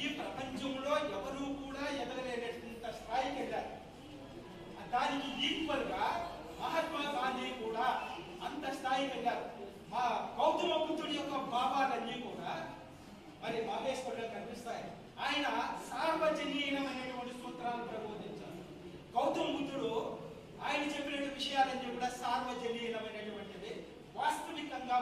ఈ ప్రపంచంలో ఎవరూ కూడా ఎదగలేనటువంటి స్థాయికి వెళ్ళారు. దానికి ఈక్వల్ గా మహాత్మా గాంధీ కూడా అంత స్థాయికి వెళ్ళారు. మా గౌతమ బుద్ధుడి యొక్క భావాలన్నీ కూడా మరి మహేశ్వరుడు కనిపిస్తాయి. ఆయన సార్వజనీయమైనటువంటి సూత్రాలను ప్రబోధించారు. గౌతమ బుద్ధుడు ఆయన చెప్పిన విషయాలన్నీ కూడా సార్వజనీయమైనటువంటివి, వాస్తవికంగా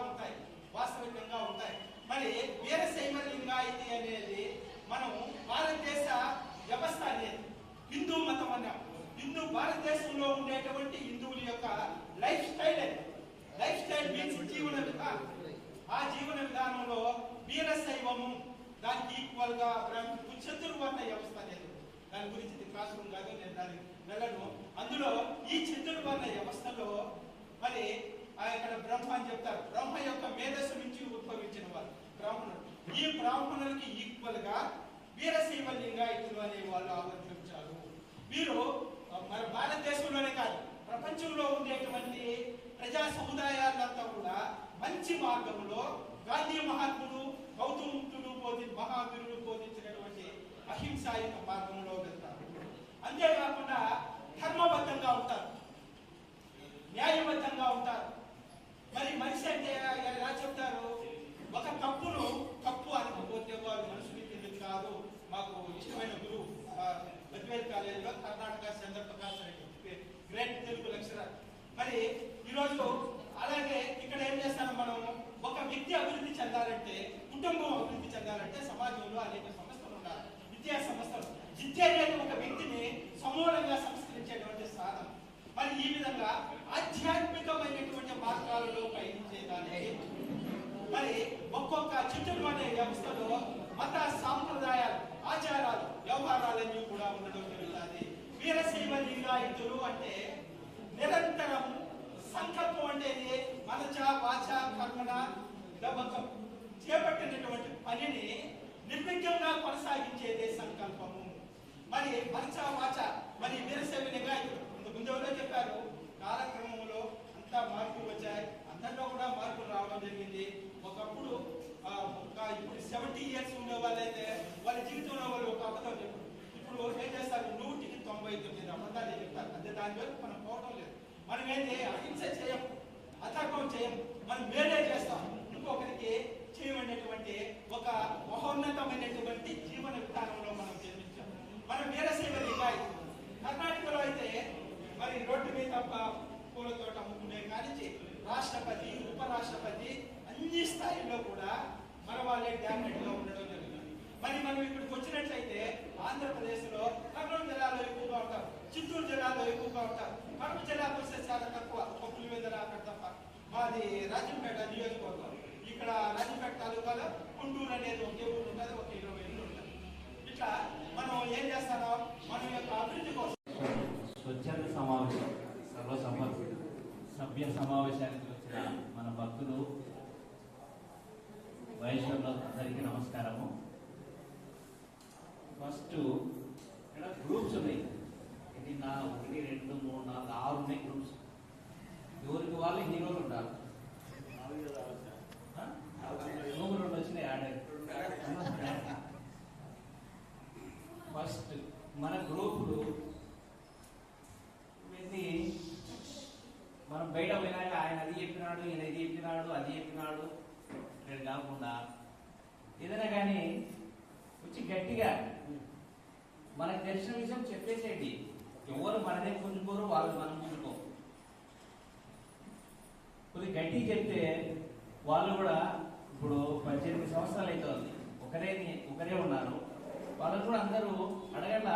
ఉంటాయి. మరి వీరశైవ లింగాయతి అనేది మనం భారతదేశ వ్యవస్థ అనేది హిందూ మతం అన్నాం. భారతదేశంలో ఉండేటువంటి హిందువుల యొక్క లైఫ్ స్టైల్ అది. లైఫ్ స్టైల్ మీన్స్ జీవన విధానం. ఆ జీవన విధానంలో వీరశైవము దానికి ఈక్వల్ గా చతుర్వర్ణ వ్యవస్థ అనేది. దాని గురించి క్లాస్ రూమ్ కాదు, నేను దానికి వెళ్ళను. అందులో ఈ చతుర్వర్ణ వ్యవస్థలో మరి ఇక్కడ బ్రహ్మ అని చెప్తారు. బ్రహ్మ యొక్క మేధస్సు నుంచి ఉద్భవించిన వారు బ్రాహ్మణులు. ఈ బ్రాహ్మణులకి ఈక్వల్ గా వీరశైవ లింగాయతులు అనే వాళ్ళు ఆవిర్భవించారు. వీరు మన భారతదేశంలోనే కాదు, ప్రపంచంలో ఉండేటువంటి ప్రజా సముదాయాలంతా కూడా మంచి మార్గంలో గాంధీ మహాత్ముడు, గౌతమ బుద్ధుడు మహావీరుడు బోధించినటువంటి అహింసాయుత మార్గంలో వెళ్తారు. అంతేకాకుండా ధర్మబద్ధంగా ఉంటారు, న్యాయబద్ధంగా ఉంటారు. మరి మనిషి అంటే ఎలా చెప్తారు? ఒక తప్పును తప్పు అనుకోపోతే వారు మనుషులకి తెలియదు కాదు. మాకు ఇష్టమైన గురువు బద్వేల్ కాలేజీలో కర్ణాటక చంద్రప్రకాశ్ రెడ్డి గ్రేట్ తెలుగు లెక్చరర్. మరి ఈరోజు అలాగే ఇక్కడ ఏం చేస్తాం మనం? ఒక వ్యక్తి అభివృద్ధి చెందాలంటే, కుటుంబం అభివృద్ధి చెందాలంటే సమాజంలో అనేక సమస్యలు ఉండాలి. విద్యా సమస్యలు. విద్య అనేది ఒక వ్యక్తిని సమూలంగా సంస్కరించేటువంటి సాధనం. మరి ఈ విధంగా ఆధ్యాత్మికమైనటువంటి మార్గాలలో పయనించేదానికి మరి ఒక్కొక్క చతుర్వర్ణ వ్యవస్థలో మత సాంప్రదాయాలు, ఆచారాలు, వ్యవహారాలన్నీ కూడా ఉండడం జరుగుతుంది. వీరశైవ లింగాయతులు అంటే నిరంతరం సంకల్పం అంటే మనచ వాచ కర్మణ చేపట్టినటువంటి పనిని నిర్విఘ్నంగా కొనసాగించేదే సంకల్పము. మరి మనచ వాచ మరి వీరశైవ లింగాయతులు ముందులో చెప్పారు. కాలక్రమంలో అంతా మార్పులు వచ్చాయి, అందరిలో కూడా మార్పులు రావడం జరిగింది. ఒకప్పుడు ఇప్పుడు 70 years ఉండే వాళ్ళైతే వాళ్ళ జీవితంలో వాళ్ళు ఒక అబద్ధం చెప్పారు. ఇప్పుడు ఏం చేస్తారు? 199 అబద్ధాలు చెప్తారు. అదే దాని వరకు మనం పోవడం లేదు. మనం ఏంటి? అహింస చేయం, అధర్మం చేయం, మనం మేలే చేస్తాం, ఇంకొకరికి చేయమనేటువంటి ఒక మహోన్నతమైనటువంటి జీవన విధానంలో మనం జన్మించాం. మనం వీరశైవ లింగాయతులు. కర్ణాటకలో అయితే మరి రోడ్డు మీద పూల తోట అమ్ముకునే కానించి రాష్ట్రపతి, ఉపరాష్ట్రపతి అన్ని స్థాయిల్లో కూడా మన వాళ్ళే డామినేట్ గా ఉండడం జరుగుతుంది. మరి మనం ఇక్కడికి వచ్చినట్లయితే ఆంధ్రప్రదేశ్ లో కర్నూలు జిల్లాలో ఎక్కువగా ఉంటారు, చిత్తూరు జిల్లాలో ఎక్కువగా ఉంటారు, కడప జిల్లాకు వస్తే చాలా తక్కువ, ఒక పులివెందుల అక్కడ తప్ప. మాది రాజంపేట నియోజకవర్గం. ఇక్కడ రాజంపేట తాలూకాలో గుంటూరు అనేది ఒకే ఊరు ఉంటుంది, ఒక 20 ఇళ్ళు ఉంటుంది. ఇట్లా మనం ఏం చేస్తామో మన యొక్క అభివృద్ధి కోసం స్వచ్ఛంద సమావేశం, సభ్య సమావేశానికి వచ్చిన మన భక్తులు వైశ్యులు అందరికీ నమస్కారము. ఫస్ట్ ఇక్కడ గ్రూప్స్ ఉన్నాయి. ఇది 1, 2, 3, 4, 6 ఉన్నాయి గ్రూప్స్. ఎవరికి వాళ్ళు హీరోలు ఉంటారు. 2 వచ్చినాయి. మనదే పుంజుకోరు, వాళ్ళు మనం పుంజుకోరు. కొద్దిగా గట్టిగా చెప్తే వాళ్ళు కూడా ఇప్పుడు 18 సంవత్సరాలు అవుతుంది, ఒకరే ఉన్నారు. వాళ్ళకు కూడా అందరూ అడగాల,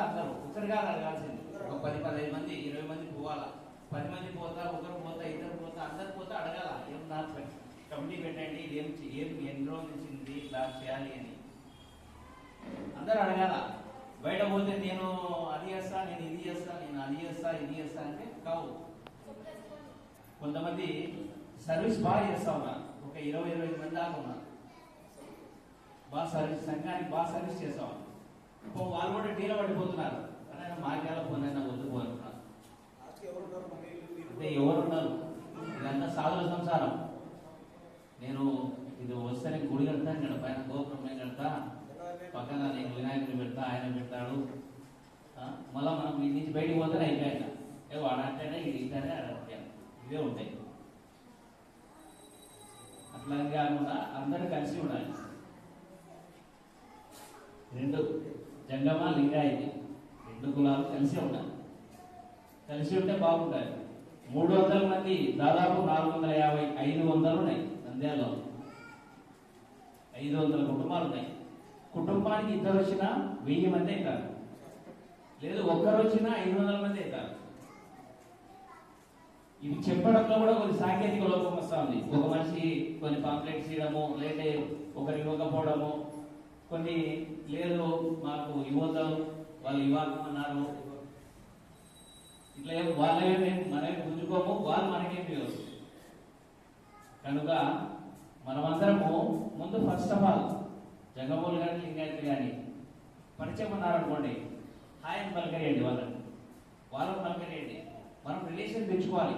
అందరూ ఒకరిగా అడగాల్సింది. ఒక 10-15 మంది 20 మంది పోవాలా. 10 మంది పోతా, ఒకరు పోతా, ఇద్దరు పోతా, అందరు పోతా అడగాల. ఏం నా కమిటీ పెట్టండి, ఏం ఎన్ని రోజుల నుంచి ఇలా చేయాలి అని అందరూ అడగాల. బయట పోతే నేను అది చేస్తా, నేను ఇది చేస్తా, నేను అది చేస్తా, ఇది చేస్తా అంటే కావు. కొంతమంది సర్వీస్ బాగా చేస్తా ఉన్నారు, ఒక 20-25 మంది దాకా ఉన్నారు. బాగా సర్వీస్, సంఘానికి బాగా సర్వీస్ చేస్తా ఉన్నారు. వాళ్ళు కూడా డీల పడిపోతున్నారు. కానీ మాకేలా పోనైనా వద్దు పోతున్నారు. అంటే ఎవరున్నారు? ఇదంతా సాధుల సంసారం. నేను ఇది వస్తే గుడి కడతా, ఇక్కడ పైన గోపురం కడతా, పక్కన నేను వినాయకుడిని పెడతా, ఆయన పెడతాడు. మళ్ళీ మనం ఇంటి నుంచి బయటికి పోతేనే అయిపోయాక ఏ వాడంటేనే ఇది ఇంటనే అడగట్టాను. ఇవే ఉంటాయి. అట్లా కాకుండా అందరూ కలిసి ఉండాలి. 2 జంగమ లింగాయతి 2 కులాలు కలిసి ఉండాలి. కలిసి ఉంటే బాగుంటాయి. 300 మంది, దాదాపు 450, 500 ఉన్నాయి నంద్యాలలో. 500 కుటుంబాలు ఉన్నాయి. కుటుంబానికి 2 వచ్చినా 1000 మంది అవుతారు, లేదు ఒక్కరు వచ్చినా 500 మంది అవుతారు. ఇవి చెప్పడంలో కూడా కొన్ని సాంకేతిక లోపం వస్తూ ఉంది. ఒక మనిషి కొన్ని పాంప్లెట్స్ ఇవ్వడము, లేదా ఒకరు ఇవ్వకపోవడము, కొన్ని లేదు మాకు ఇవ్వద్దు, వాళ్ళు ఇవ్వాలన్నారు. ఇట్లా వాళ్ళే మనమే గుంజుకోము, వాళ్ళు మనకేమి ఇవ్వదు. కనుక మనమందరము ముందు ఫస్ట్ ఆఫ్ ఆల్ జంగమూలు కానీ లింగాయతులు కానీ పరిచయం ఉన్నారనుకోండి, హాయ్ అని పలకరేయండి, వాళ్ళని పలకరేయండి. మనం రిలేషన్ పెంచుకోవాలి.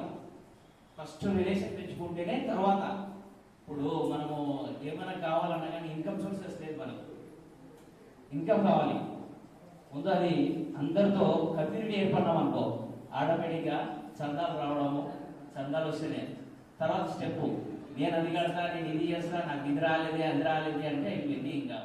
ఫస్ట్ రిలేషన్ పెంచుకుంటేనే తర్వాత ఇప్పుడు మనము ఏమైనా కావాలన్నా కానీ ఇన్కమ్ సోర్సెస్ లేదు, మనకు ఇన్కమ్ కావాలి. ముందు అది అందరితో కమ్యూనిటీ ఏర్పడినాం అనుకో, ఆటోమేటిక్గా చందాలు రావడము, చందాలు వస్తేనే తర్వాత స్టెప్ నేను అది కడతా, నేను ఇది చేస్తా, నాకు ఇది రాలేదే అది రాలేదే అంటే ఇవన్నీ ఇంకా